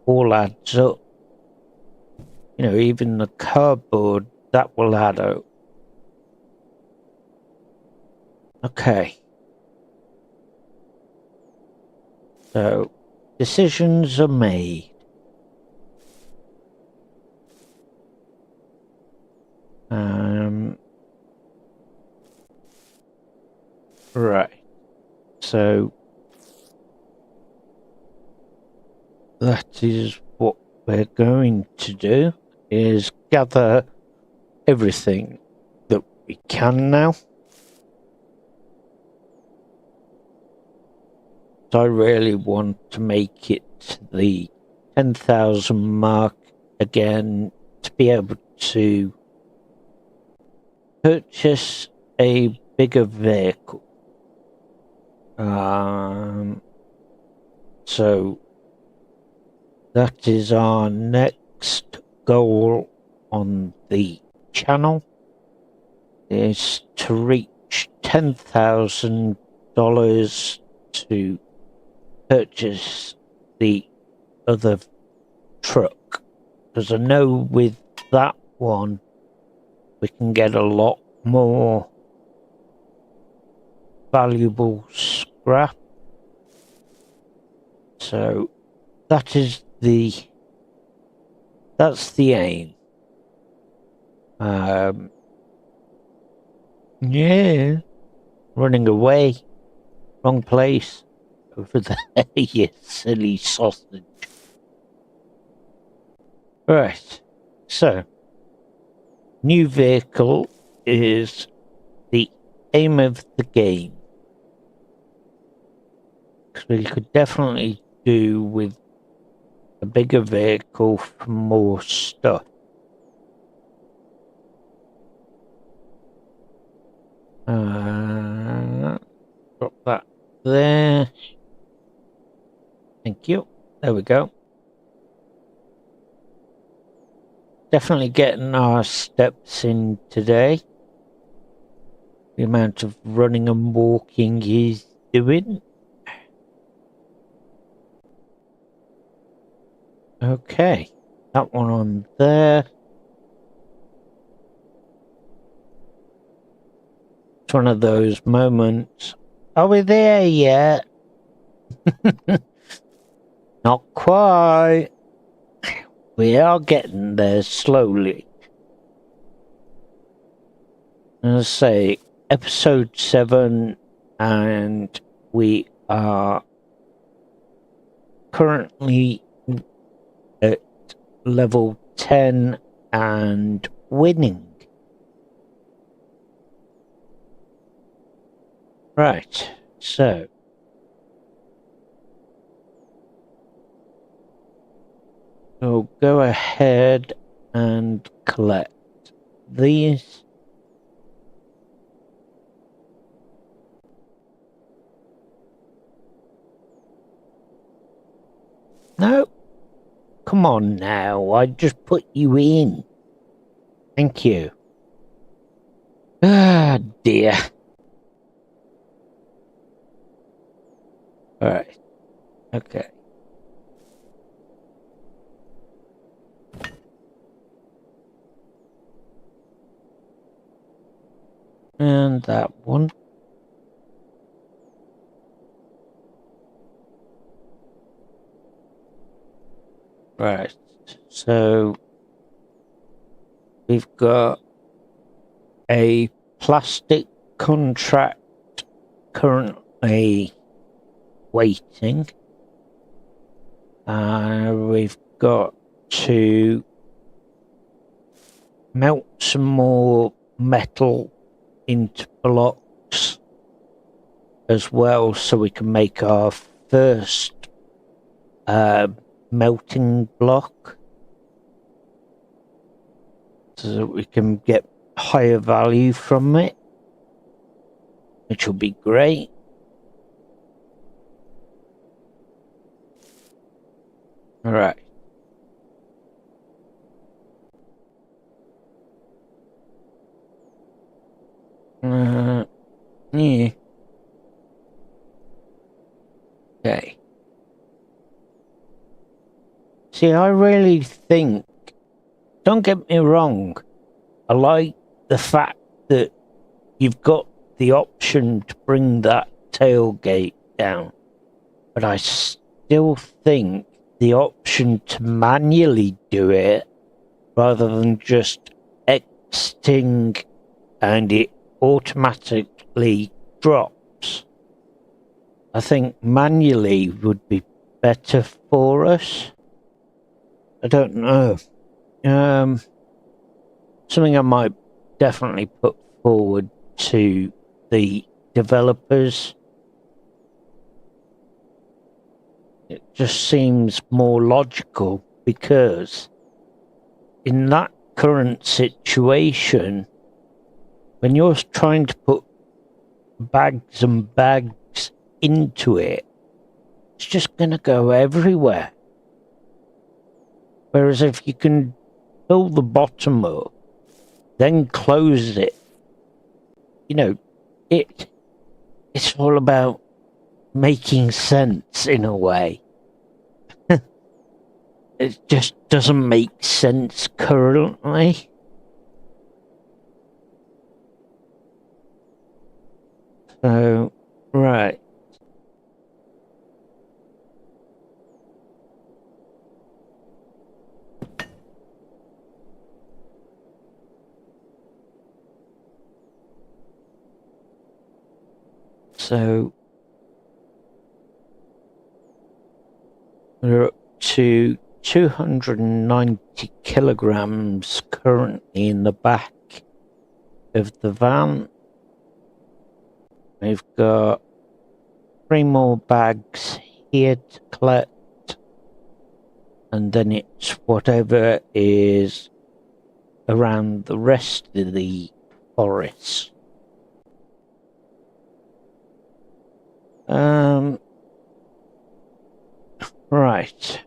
all adds up. You know, even the cardboard, that will add up. Okay. So, decisions are made. Right. So, that is what we're going to do, is gather everything that we can now. So I really want to make it the 10,000 mark again to be able to purchase a bigger vehicle. So that is our next goal on the channel, is to reach $10,000 to purchase the other truck, because I know with that one we can get a lot more valuable scrap. So that's the aim. Yeah, running away, wrong place, over there, you silly sausage. Right, so new vehicle is the aim of the game. Because we could definitely do with a bigger vehicle for more stuff. Drop that there. Thank you. There we go. Definitely getting our steps in today. The amount of running and walking he's doing. Okay, that one on there. It's one of those moments. Are we there yet? Not quite. We are getting there slowly. As I say, episode 7, and we are currently at level 10 and winning. Right, so we'll go ahead and collect these. No, come on now, I just put you in. Thank you. Ah, dear. Alright, okay. And that one. Right, so we've got a plastic contract currently waiting. We've got to melt some more metal into blocks as well, so we can make our first melting block, so that we can get higher value from it, which will be great. All right, See, I really think, don't get me wrong, I like the fact that you've got the option to bring that tailgate down, but I still think the option to manually do it rather than just exiting and it automatically drops, I think manually would be better for us. I don't know. Something I might definitely put forward to the developers. It just seems more logical because in that current situation, when you're trying to put bags and bags into it, it's just going to go everywhere. Whereas if you can fill the bottom up, then close it, it's all about making sense in a way. It just doesn't make sense currently. So, right. So, we're up to 290 kilograms currently in the back of the van. We've got 3 more bags here to collect, and then it's whatever is around the rest of the forest. Right.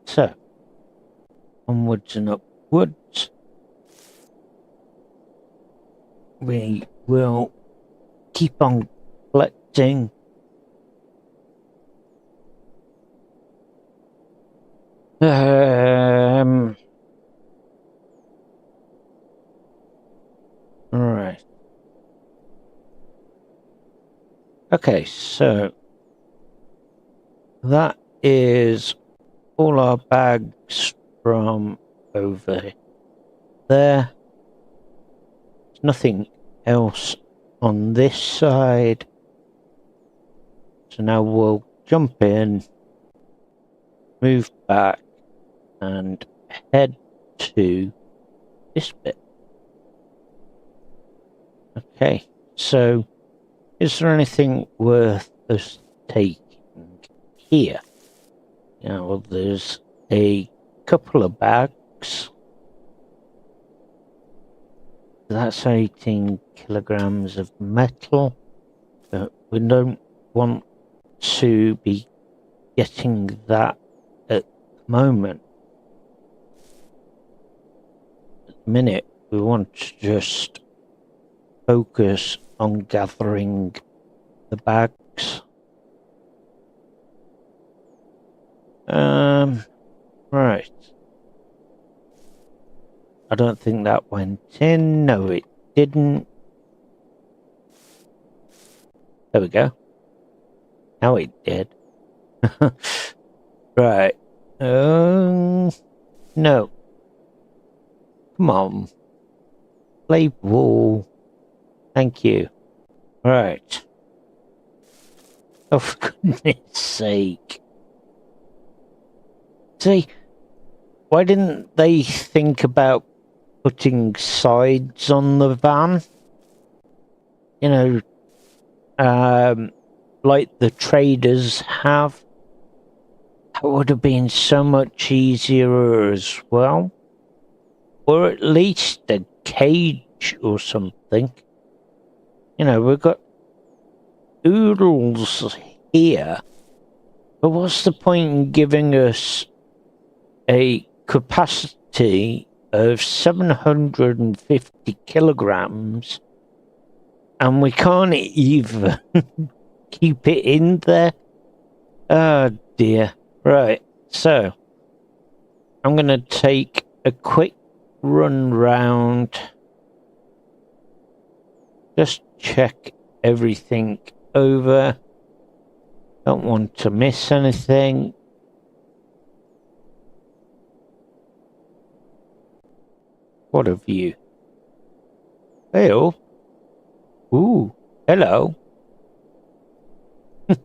So, onwards and upwards. We will keep on collecting. Right. Okay, so that is all our bags from over there. There's nothing else on this side. So now we'll jump in, move back, and head to this bit. Okay, so is there anything worth us taking here? Yeah, well, there's a couple of bags. That's 18 kilograms of metal, but we don't want to be getting that at the moment. At the minute, we want to just focus on gathering the bags. Right. I don't think that went in. No, it didn't. There we go. Now it did. Right. No. Come on. Play ball. Thank you. Right. Oh, for goodness sake. See, why didn't they think about putting sides on the van? Like the traders have. That would have been so much easier as well. Or at least a cage or something. We've got oodles here. But what's the point in giving us a capacity of 750 kilograms and we can't even keep it in there. Oh dear. Right, so I'm going to take a quick run round. Just check everything over. Don't want to miss anything. What a view. Hey, oh. Ooh, hello. I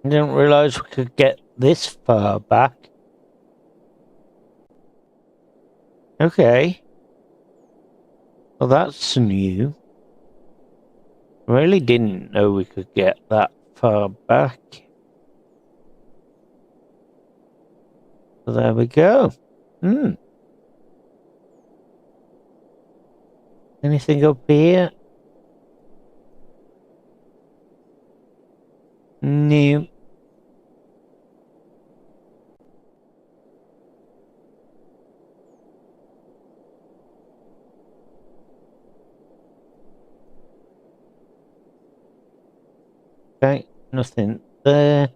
didn't realize we could get this far back. Okay. Well, that's new. Really didn't know we could get that far back. So there we go. Anything up here? No. Okay, nothing there.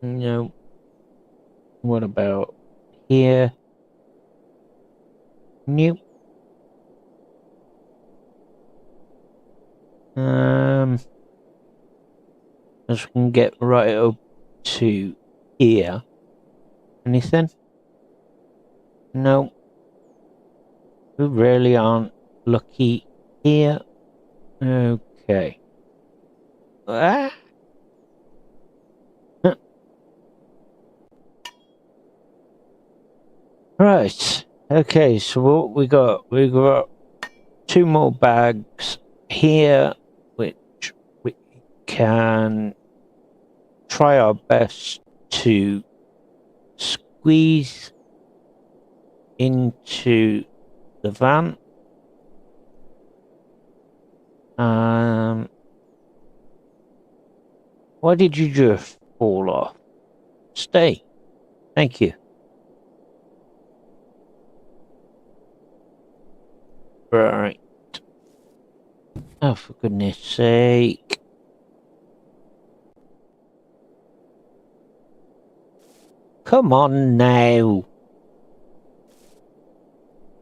No. What about here? Nope. As we can get right up to here. Anything? No. We really aren't lucky here. Okay. Ah. Right. Okay, so what we got? We got 2 more bags here, which we can try our best to squeeze into the van. Why did you just fall off? Stay. Thank you. Right. Oh, for goodness sake. Come on now.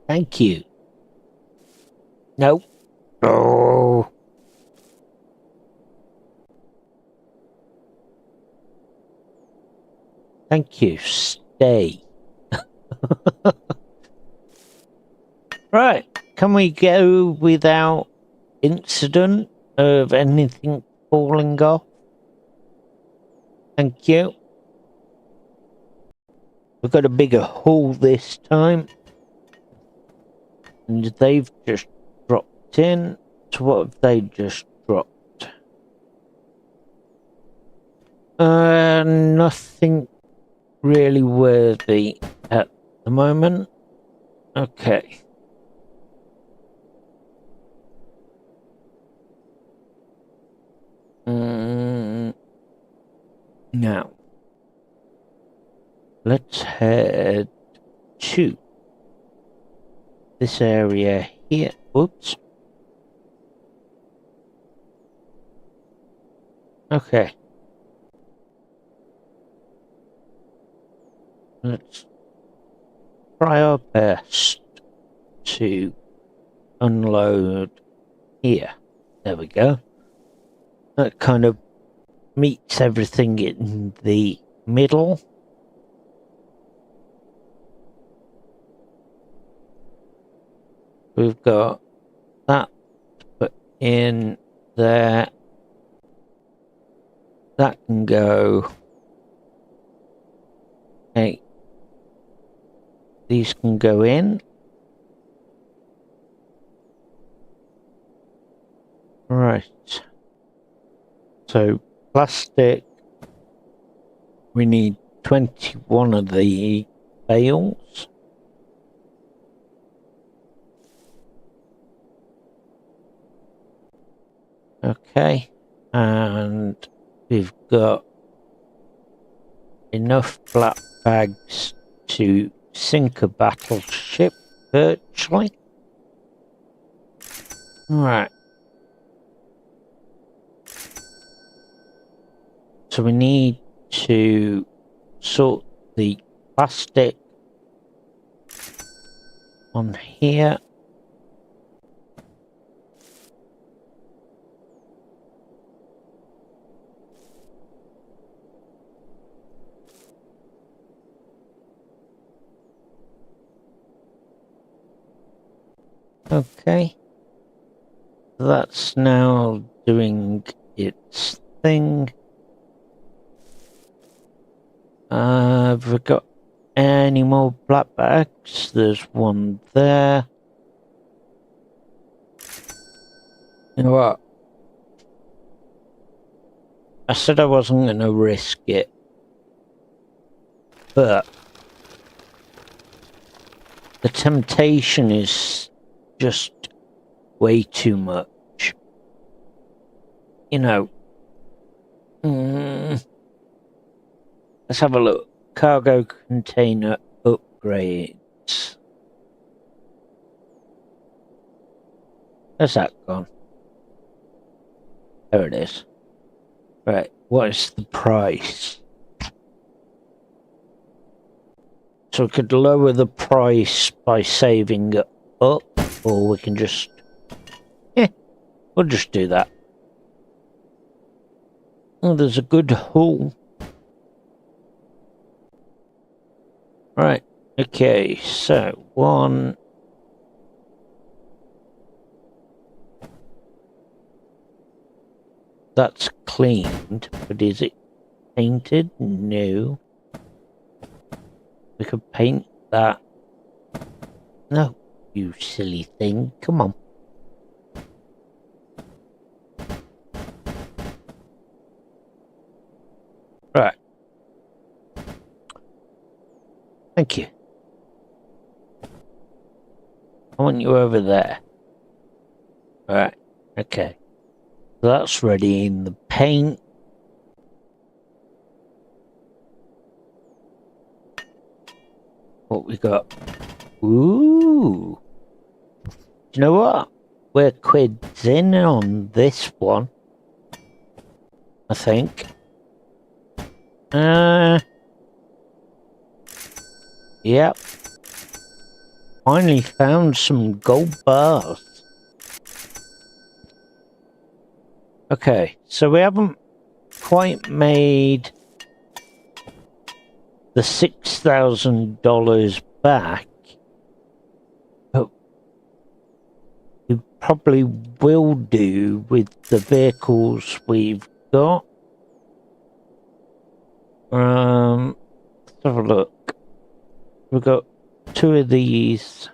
Thank you. Nope. Oh. Thank you. Stay. Right. Can we go without incident of anything falling off? Thank you. We've got a bigger hole this time. And they've just dropped in. So what have they just dropped? Nothing really worthy at the moment. Okay. Now, let's head to this area here. Oops. Okay. Let's try our best to unload here. There we go. That kind of meets everything in the middle. We've got that put in there. That can go. Okay. These can go in. Right. So plastic. We need 21 of the bales. Okay. And we've got enough black bags to sink a battleship virtually. Alright. So we need to sort the plastic on here. Okay. That's now doing its thing. Have we got any more black bags? There's one there. You know what? I said I wasn't going to risk it. But the temptation is just way too much. You know. Let's have a look. Cargo container upgrades. Where's that gone? There it is. Right, what is the price? So we could lower the price by saving it up, or we can just... we'll just do that. Oh, there's a good haul. Right, okay, so one... That's cleaned, but is it painted? No. We could paint that. No, you silly thing, come on. Right. Thank you. I want you over there. Right, okay. So that's ready in the paint. What we got? Ooh. Do you know what? We're quids in on this one. I think. Yep. Finally found some gold bars. Okay, so we haven't quite made the $6,000 back, but we probably will do with the vehicles we've got. Let's have a look. We've got two of these.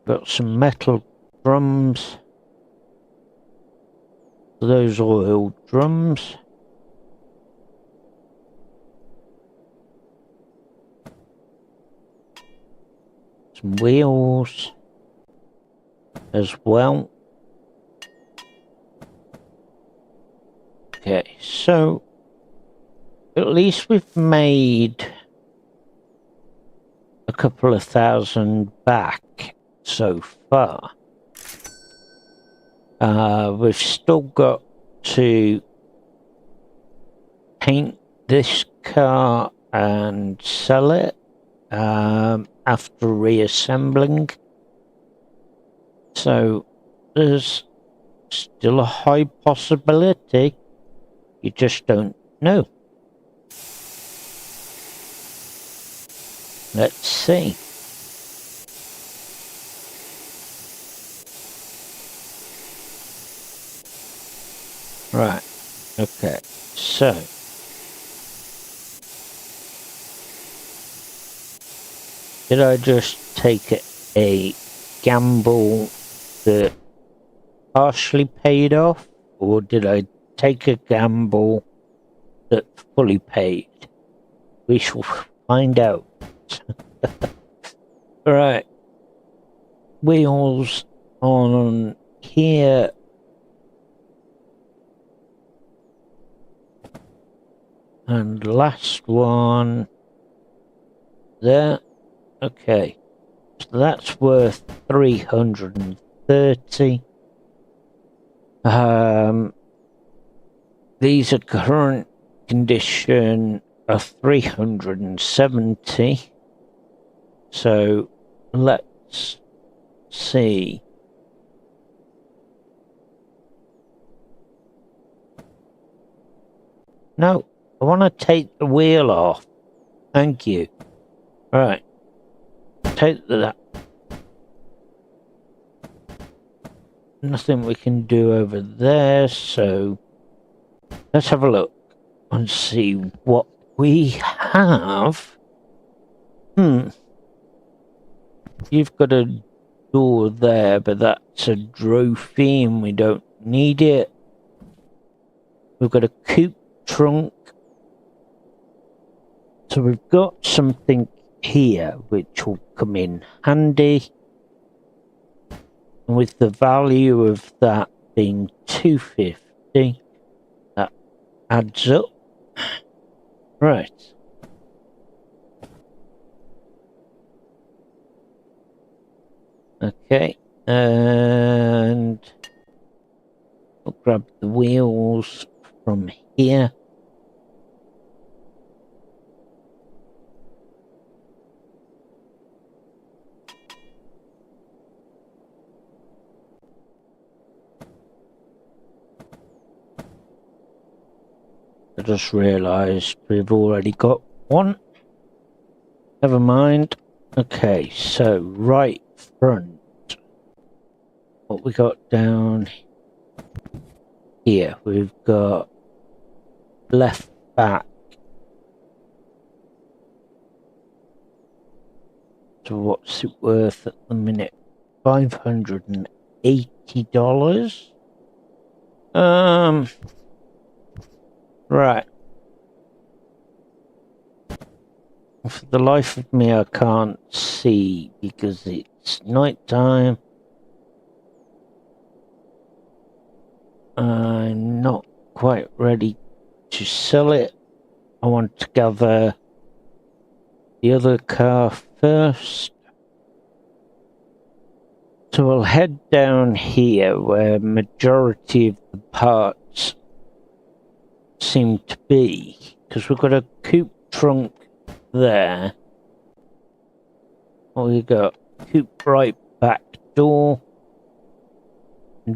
Got some metal drums. Those oil drums. Some wheels as well. Okay, so at least we've made a couple of thousand back so far. We've still got to paint this car and sell it after reassembling. So there's still a high possibility. You just don't know. Let's see. Right, okay, so did I just take a gamble that partially paid off, or did I take a gamble that fully paid? We shall find out. Right, wheels on here. And last one there. Okay. So that's worth 330. These are current condition of 370. So let's see. No, I want to take the wheel off. Thank you. Right. Take that. Nothing we can do over there, so let's have a look and see what we have. You've got a door there, but that's a trophy and we don't need it. We've got a coupe trunk. So we've got something here which will come in handy. And with the value of that being 250, that adds up. Right. Okay, and we'll grab the wheels from here. I just realised we've already got one. Never mind. Okay, so right front. What we got down here? We've got left back. So what's it worth at the minute? $580. Right. For the life of me, I can't see because it's night time. I'm not quite ready to sell it. I want to gather the other car first. So we'll head down here where majority of the parts seem to be, because we've got a coupe trunk there. We got coupe right back door.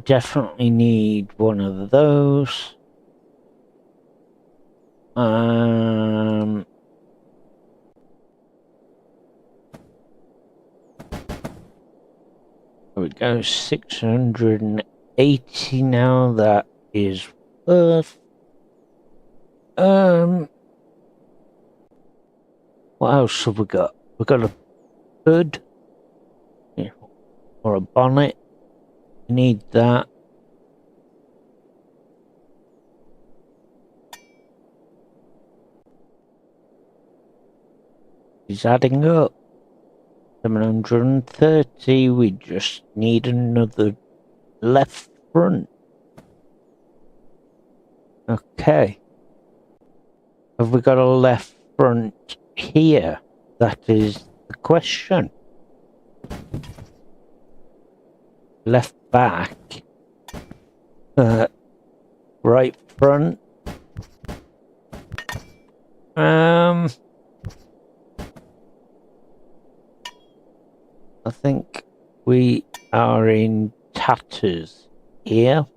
Definitely need one of those. There we go, 680 now. That is worth. What else have we got? We've got a hood or a bonnet. We need that. It's adding up. 730. We just need another left front. Okay. Have we got a left front here? That is the question. Left back. Right front. I think we are in tatters here.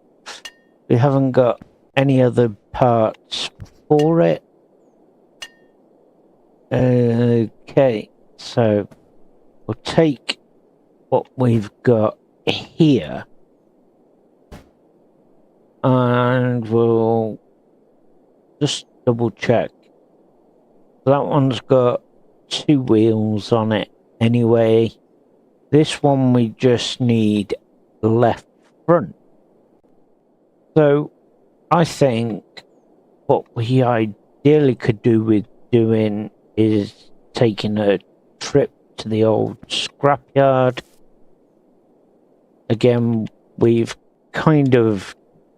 We haven't got any other parts for it. Okay, so we'll take what we've got here and we'll just double check. That one's got 2 wheels on it anyway. This one we just need left front. So I think what we ideally could do with doing is taking a trip to the old scrapyard. Again, we've kind of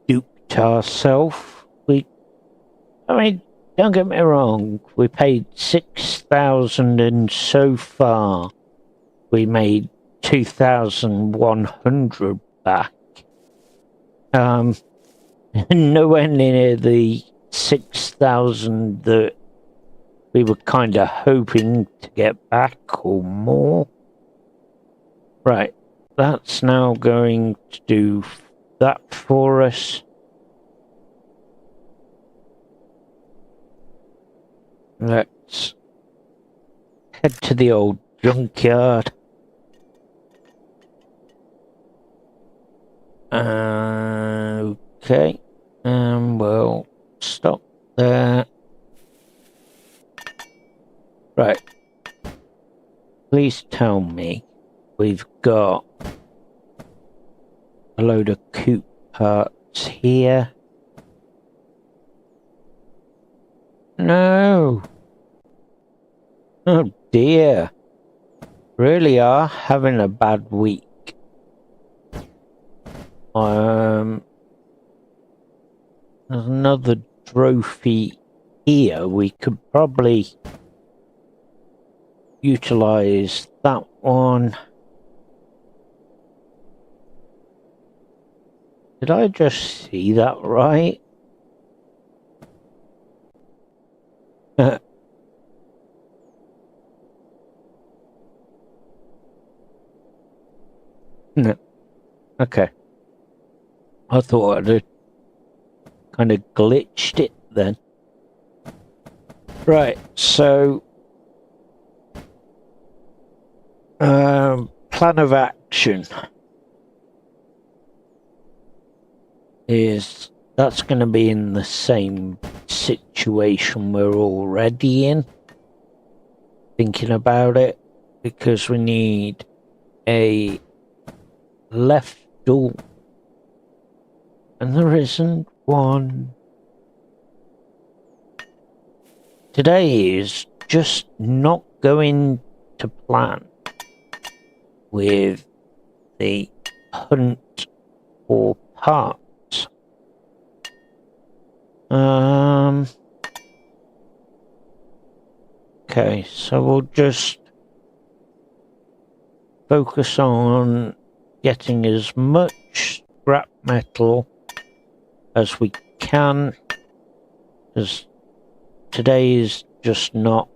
duped ourselves. don't get me wrong, we paid 6,000 and so far we made 2,100 back. Nowhere near the 6,000 that we were kind of hoping to get back or more. Right, that's now going to do that for us. Let's head to the old junkyard. Okay, we'll stop there. Right, please tell me we've got a load of coupe parts here. No. Oh dear. Really are having a bad week. There's another trophy here. We could probably utilize that one. Did I just see that right? No. Okay. I thought I'd have kind of glitched it then. Right, so plan of action is that's going to be in the same situation we're already in. Thinking about it, because we need a left door and there isn't one. Today is just not going to plan with the hunt for parts. Okay, so we'll just focus on getting as much scrap metal as we can, because today is just not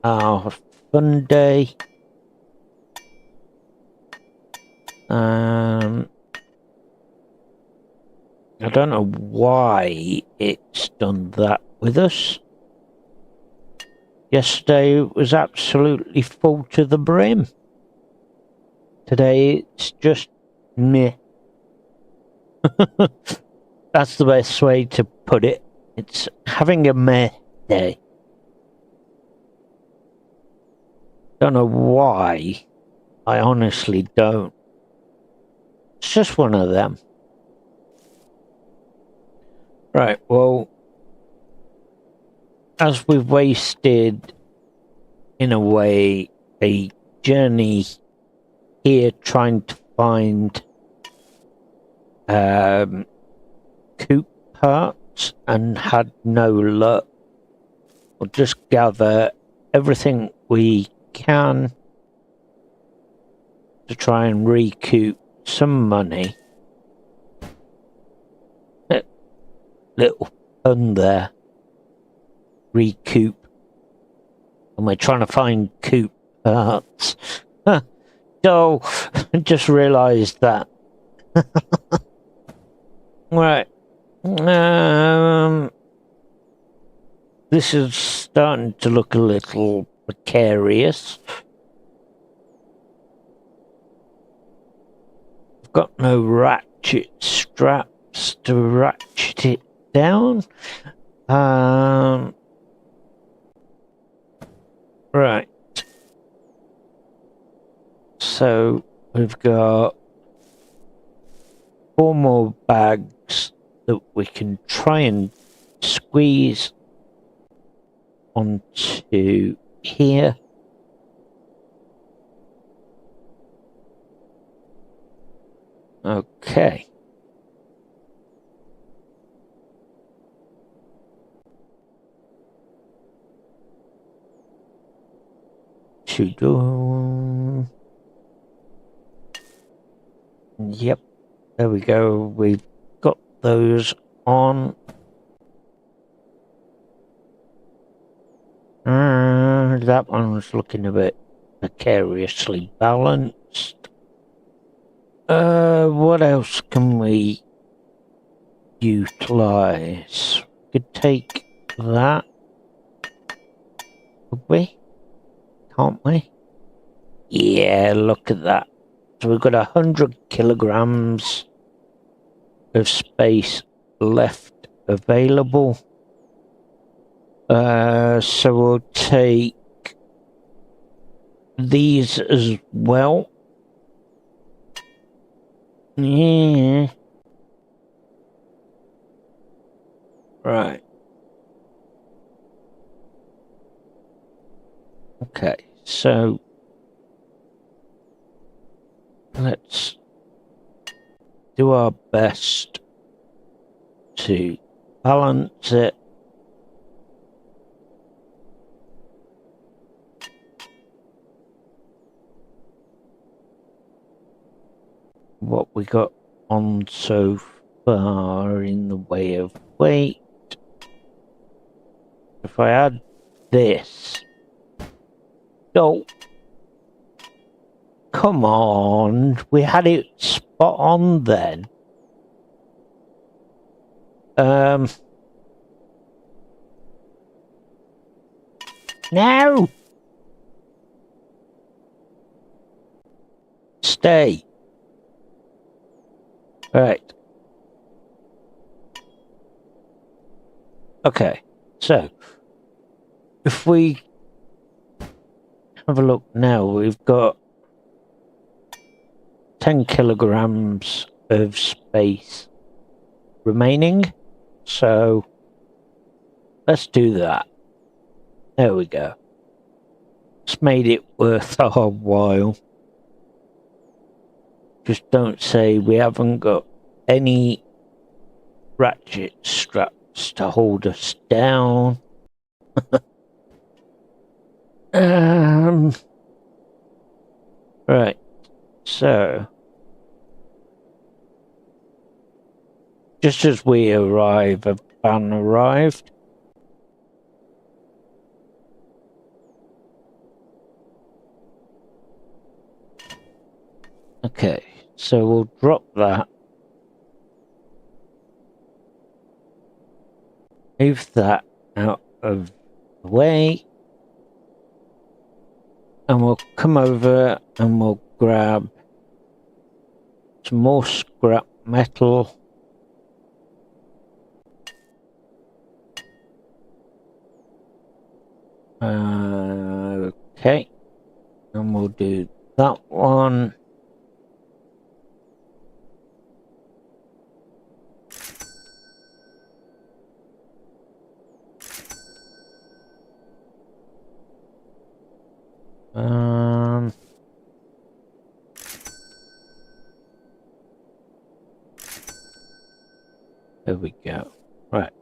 our fun day. I don't know why it's done that with us. Yesterday it was absolutely full to the brim. Today it's just meh. That's the best way to put it. It's having a meh day. Don't know why. I honestly don't. It's just one of them. Right, well, as we've wasted, in a way, a journey here trying to find coupe parts and had no luck, we'll just gather everything we can to try and recoup some money. Little pun there. Recoup. And we're trying to find coupe parts. So, just realised that. Right. This is starting to look a little precarious. I've got no ratchet straps to ratchet it down. Right. So we've got 4 more bags that we can try and squeeze onto here. Okay. to do. Yep, there we go. We've got those on. That one's looking a bit precariously balanced. What else can we utilize? We could take that. Could we? Can't we? Yeah, look at that. So we've got 100 kilograms of space left available. So we'll take these as well. Yeah. Right. Okay, so let's do our best to balance it. What we got on so far in the way of weight. If I add this. Oh, come on. We had it spot on then. No. Stay. Right. Okay. So, if we have a look now, we've got 10 kilograms of space remaining. So, let's do that. There we go. It's made it worth our while. Just don't say we haven't got any ratchet straps to hold us down. Right. So, just as we arrive, a van arrived. Okay, so we'll drop that. Move that out of the way. And we'll come over and we'll grab some more scrap metal. Okay. And we'll do that one. There we go. Right.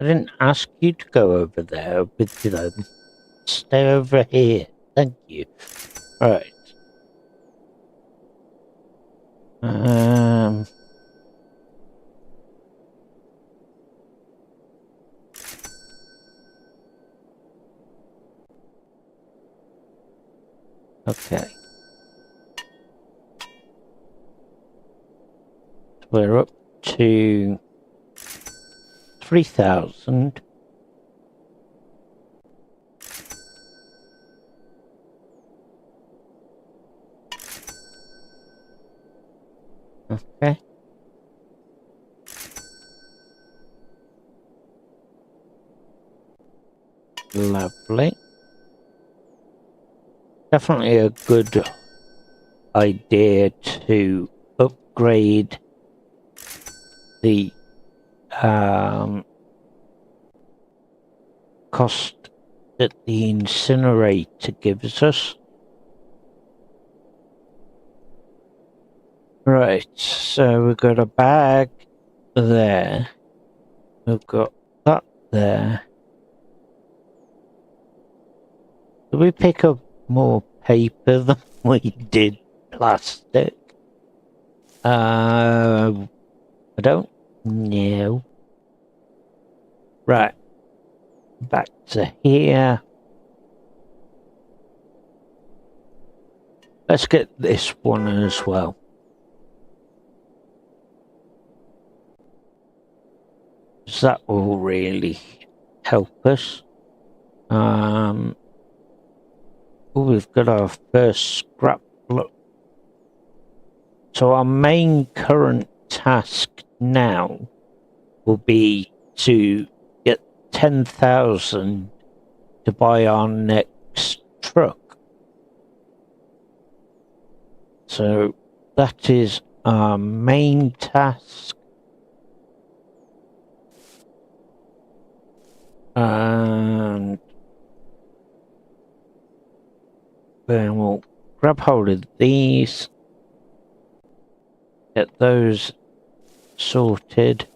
I didn't ask you to go over there with them. Stay over here. Thank you. Right. Okay. We're up to 3,000. Okay. Lovely. Definitely a good idea to upgrade the cost that the incinerator gives us. Right, so we've got a bag there. We've got that there. Did we pick up more paper than we did plastic? I don't know. Right. Back to here. Let's get this one as well. That will really help us. We've got our first scrap. Look. So our main current task now will be to get 10,000 to buy our next truck. So that is our main task. And then we'll grab hold of these, get those sorted.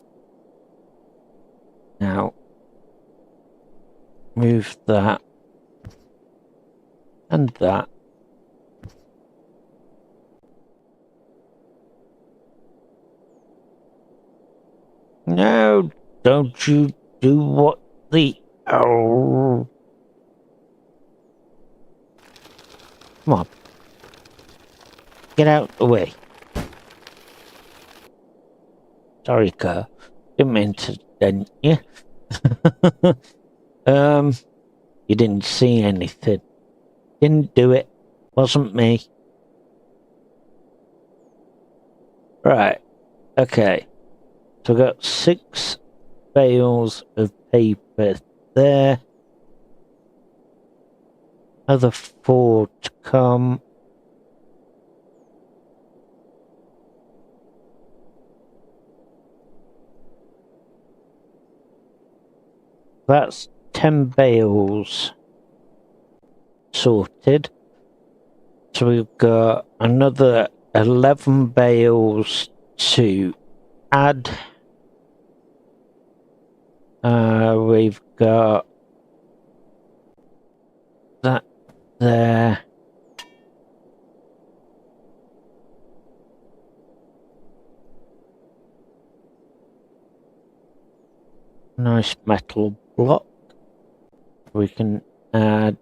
Now, move that and that. No, don't you do what the... Oh. Come on. Get out the way. Sorry, car. Didn't mean to dent you. You didn't see anything. Didn't do it. Wasn't me. Right. Okay. So I've got 6 bales of paper there. Another 4 to come. That's 10 bales sorted. So we've got another 11 bales to add. We've got that there. Nice metal block. We can add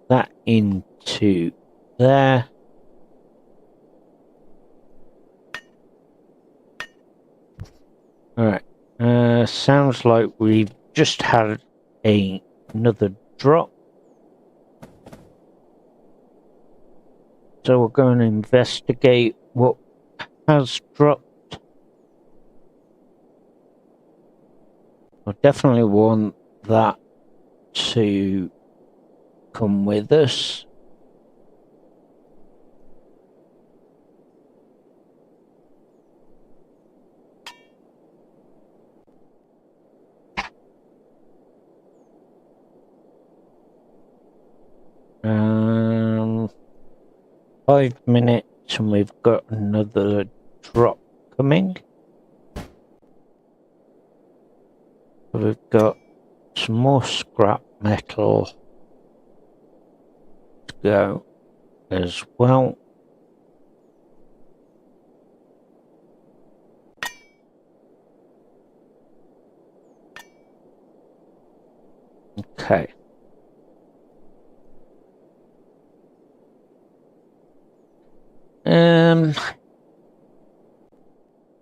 that into there. Alright. Sounds like we've just had another drop. So we're going to investigate what has dropped. I definitely want that to come with us. Um, 5 minutes and we've got another drop coming. We've got some more scrap metal to go as well. Okay.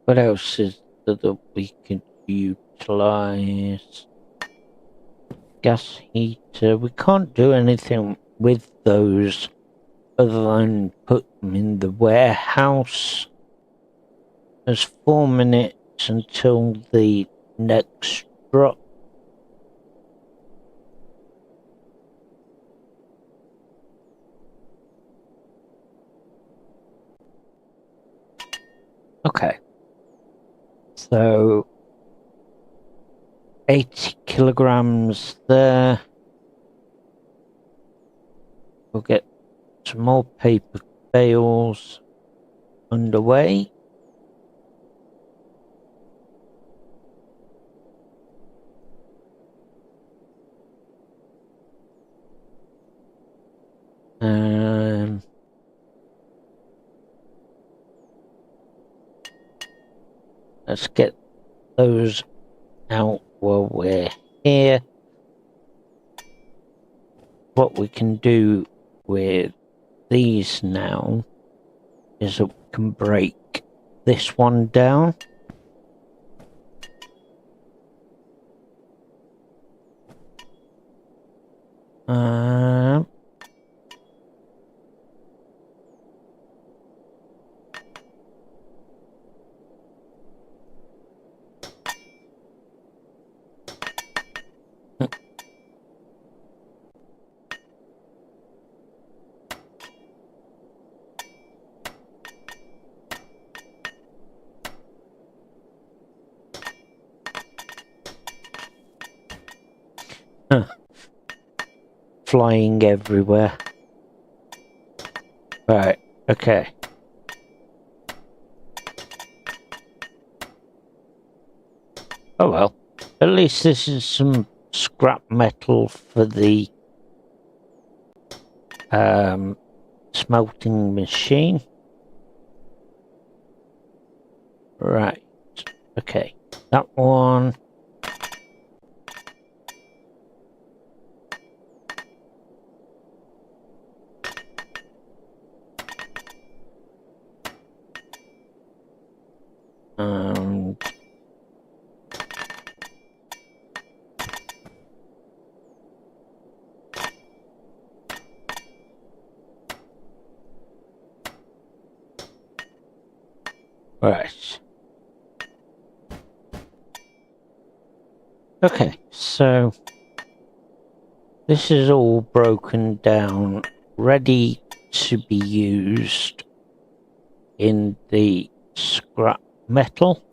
What else is there that we can utilize? Gas heater. We can't do anything with those other than put them in the warehouse. There's 4 minutes until the next drop. Okay. So 80 kilograms there. We'll get some more paper bales underway. let's get those out while we're here. What we can do with these now is that we can break this one down. Flying everywhere. Right, okay. Oh well, at least this is some scrap metal for the smelting machine. Right, okay, that one. Right. Okay, so this is all broken down, ready to be used in the scrap metal.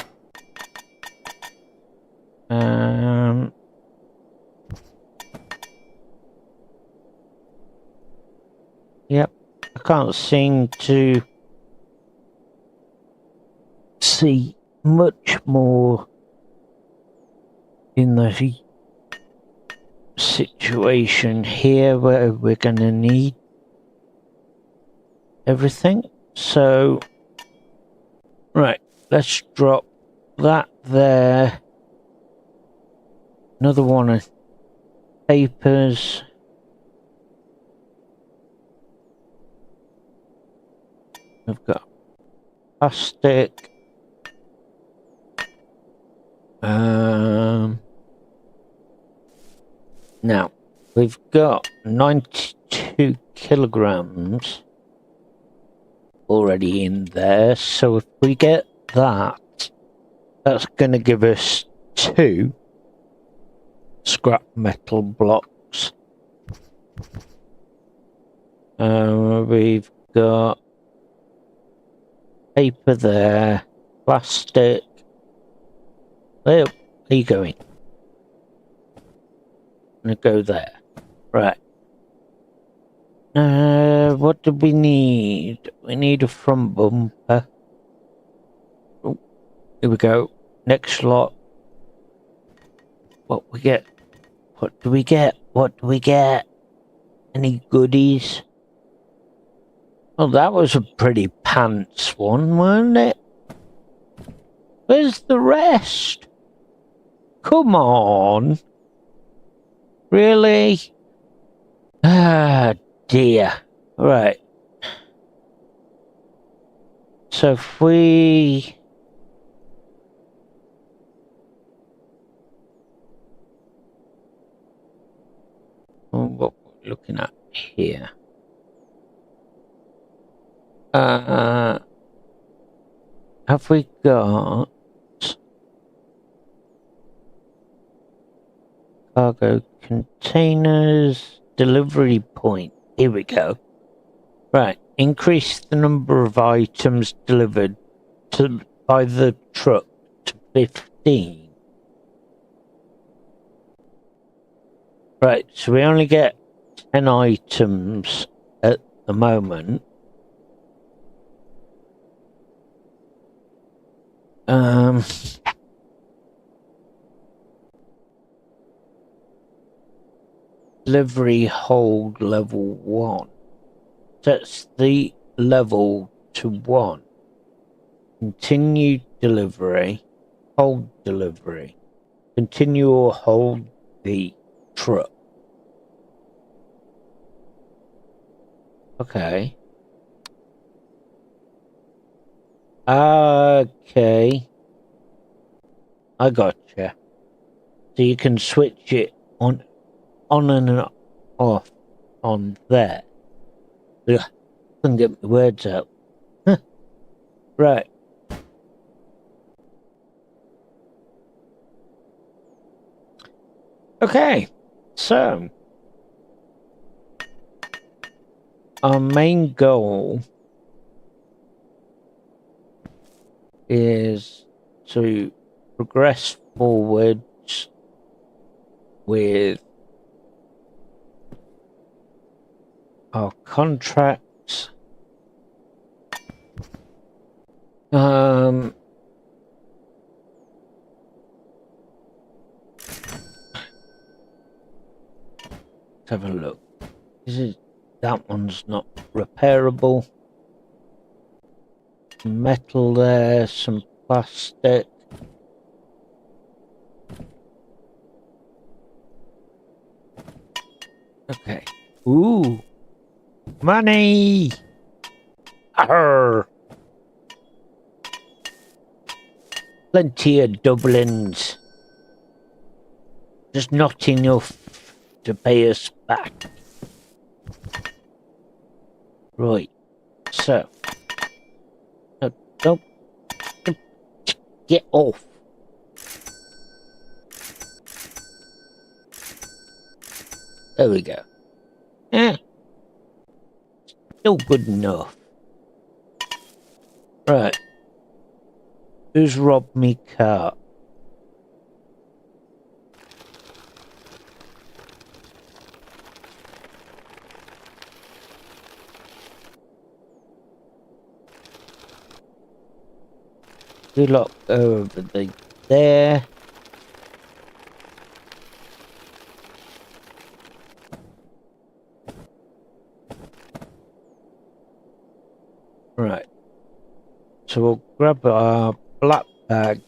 Yep, I can't seem to see much more in the situation here where we're going to need everything. So, right, let's drop that there. Another one of papers. We've got plastic. Now, we've got 92 kilograms already in there, so if we get that, that's going to give us 2 scrap metal blocks. We've got paper there, plastic. Where are you going? I'm gonna go there. Right. What do we need? We need a front bumper. Oh, here we go. Next slot. What we get? What do we get? What do we get? Any goodies? Well, that was a pretty pants one, wasn't it? Where's the rest? Come on. Really? Ah, dear. Right. So if we... what we're looking at here. Have we got cargo containers, delivery point? Here we go. Right, increase the number of items delivered by the truck to 15. Right, so we only get 10 items at the moment. Delivery hold level 1. Sets the level to 1. Continue delivery. hold delivery. Continue or hold the truck. Okay. Okay. I gotcha. So you can switch it on and off on there. Ugh, couldn't get my words out. Right. Okay. So our main goal is to progress forwards with our contracts. Let's have a look. That one's not repairable. Metal there, some plastic. Okay. Ooh. Money! Arr! Plenty of Dublins. Just not enough to pay us back. Right. So. Don't get off. There we go. Still good enough. Right. Who's robbed me car? You lot over there. Right. So we'll grab our black bag.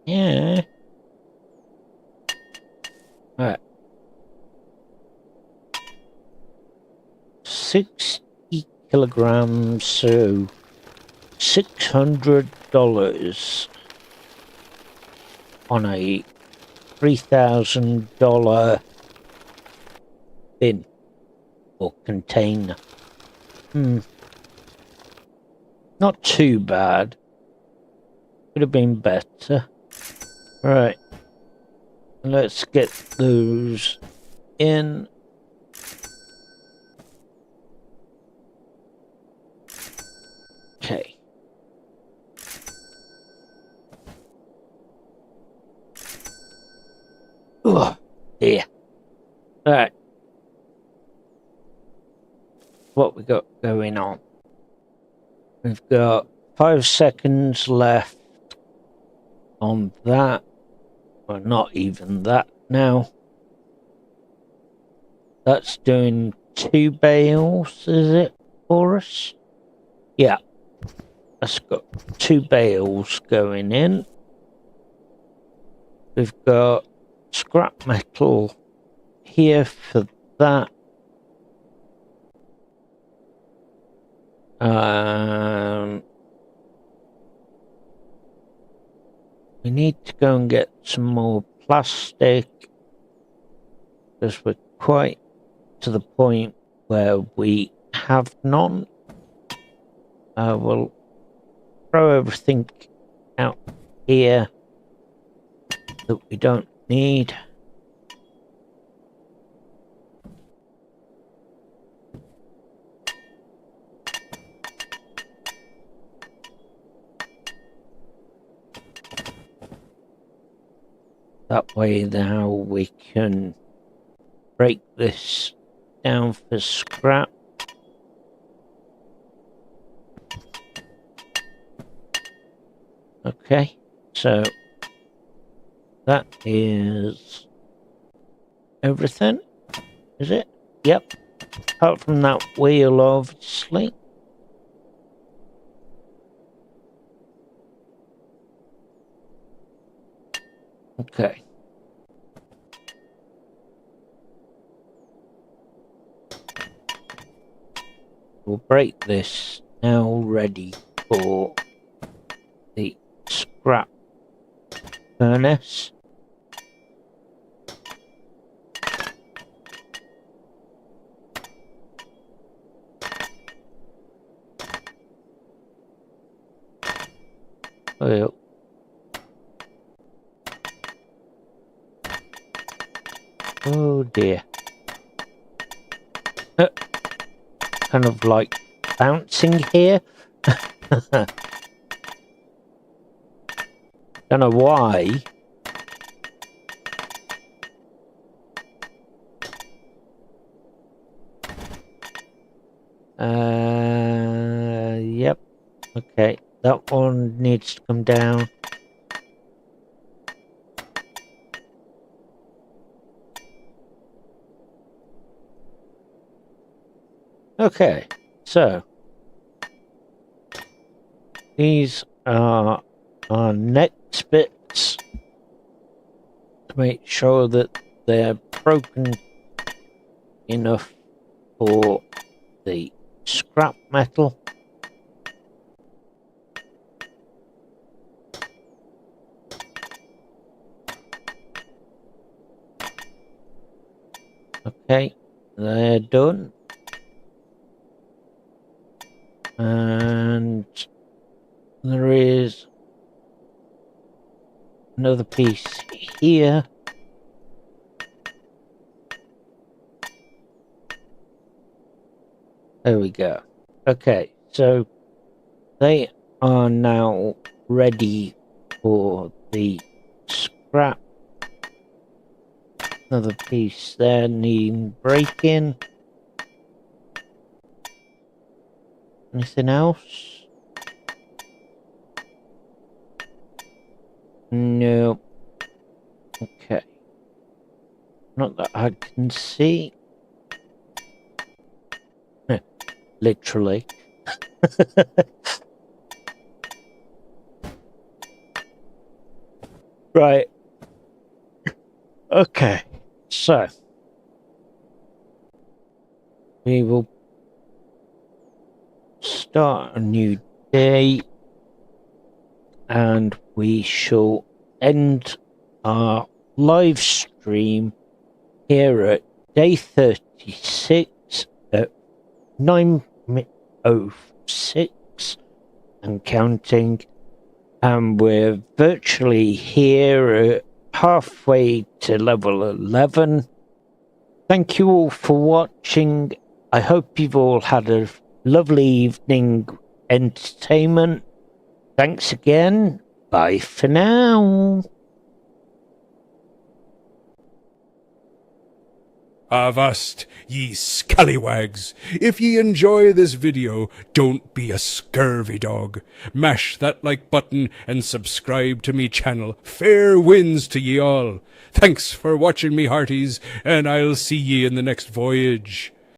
Yeah. Right. 60 kilograms, so $600 on a $3,000 bin or container. Not too bad. Could have been better. Right. Let's get those in. Okay. Oh, dear. Alright. What we got going on? We've got 5 seconds left on that. Well, not even that now. That's doing 2 bales, is it, for us? Yeah. That's got 2 bales going in. We've got scrap metal here for that. We need to go and get some more plastic because we're quite to the point where we have none. We'll throw everything out here that we don't need. That way now we can break this down for scrap. Okay, so that is everything, is it? Yep. Apart from that wheel, obviously. Okay. We'll break this. Now ready for the scrap furnace. Oh, oh dear. Kind of like bouncing here. Don't know why. Yep. Okay, that one needs to come down. Okay, so these are our next bits to make sure that they're broken enough for the scrap metal. Okay, they're done. And there is another piece here. There we go. Okay, so they are now ready for the scrap. Another piece there needing breaking. Anything else? No. Okay. Not that I can see. Literally. Right. Okay. So we will start a new day and we shall end our live stream here at day 36 at 9:06 and counting, and we're virtually here at halfway to level 11. Thank you all for watching. I hope you've all had a lovely evening entertainment. Thanks again. Bye for now. Avast, ye scallywags! If ye enjoy this video, don't be a scurvy dog. Mash that like button and subscribe to me channel. Fair winds to ye all. Thanks for watching me hearties, and I'll see ye in the next voyage.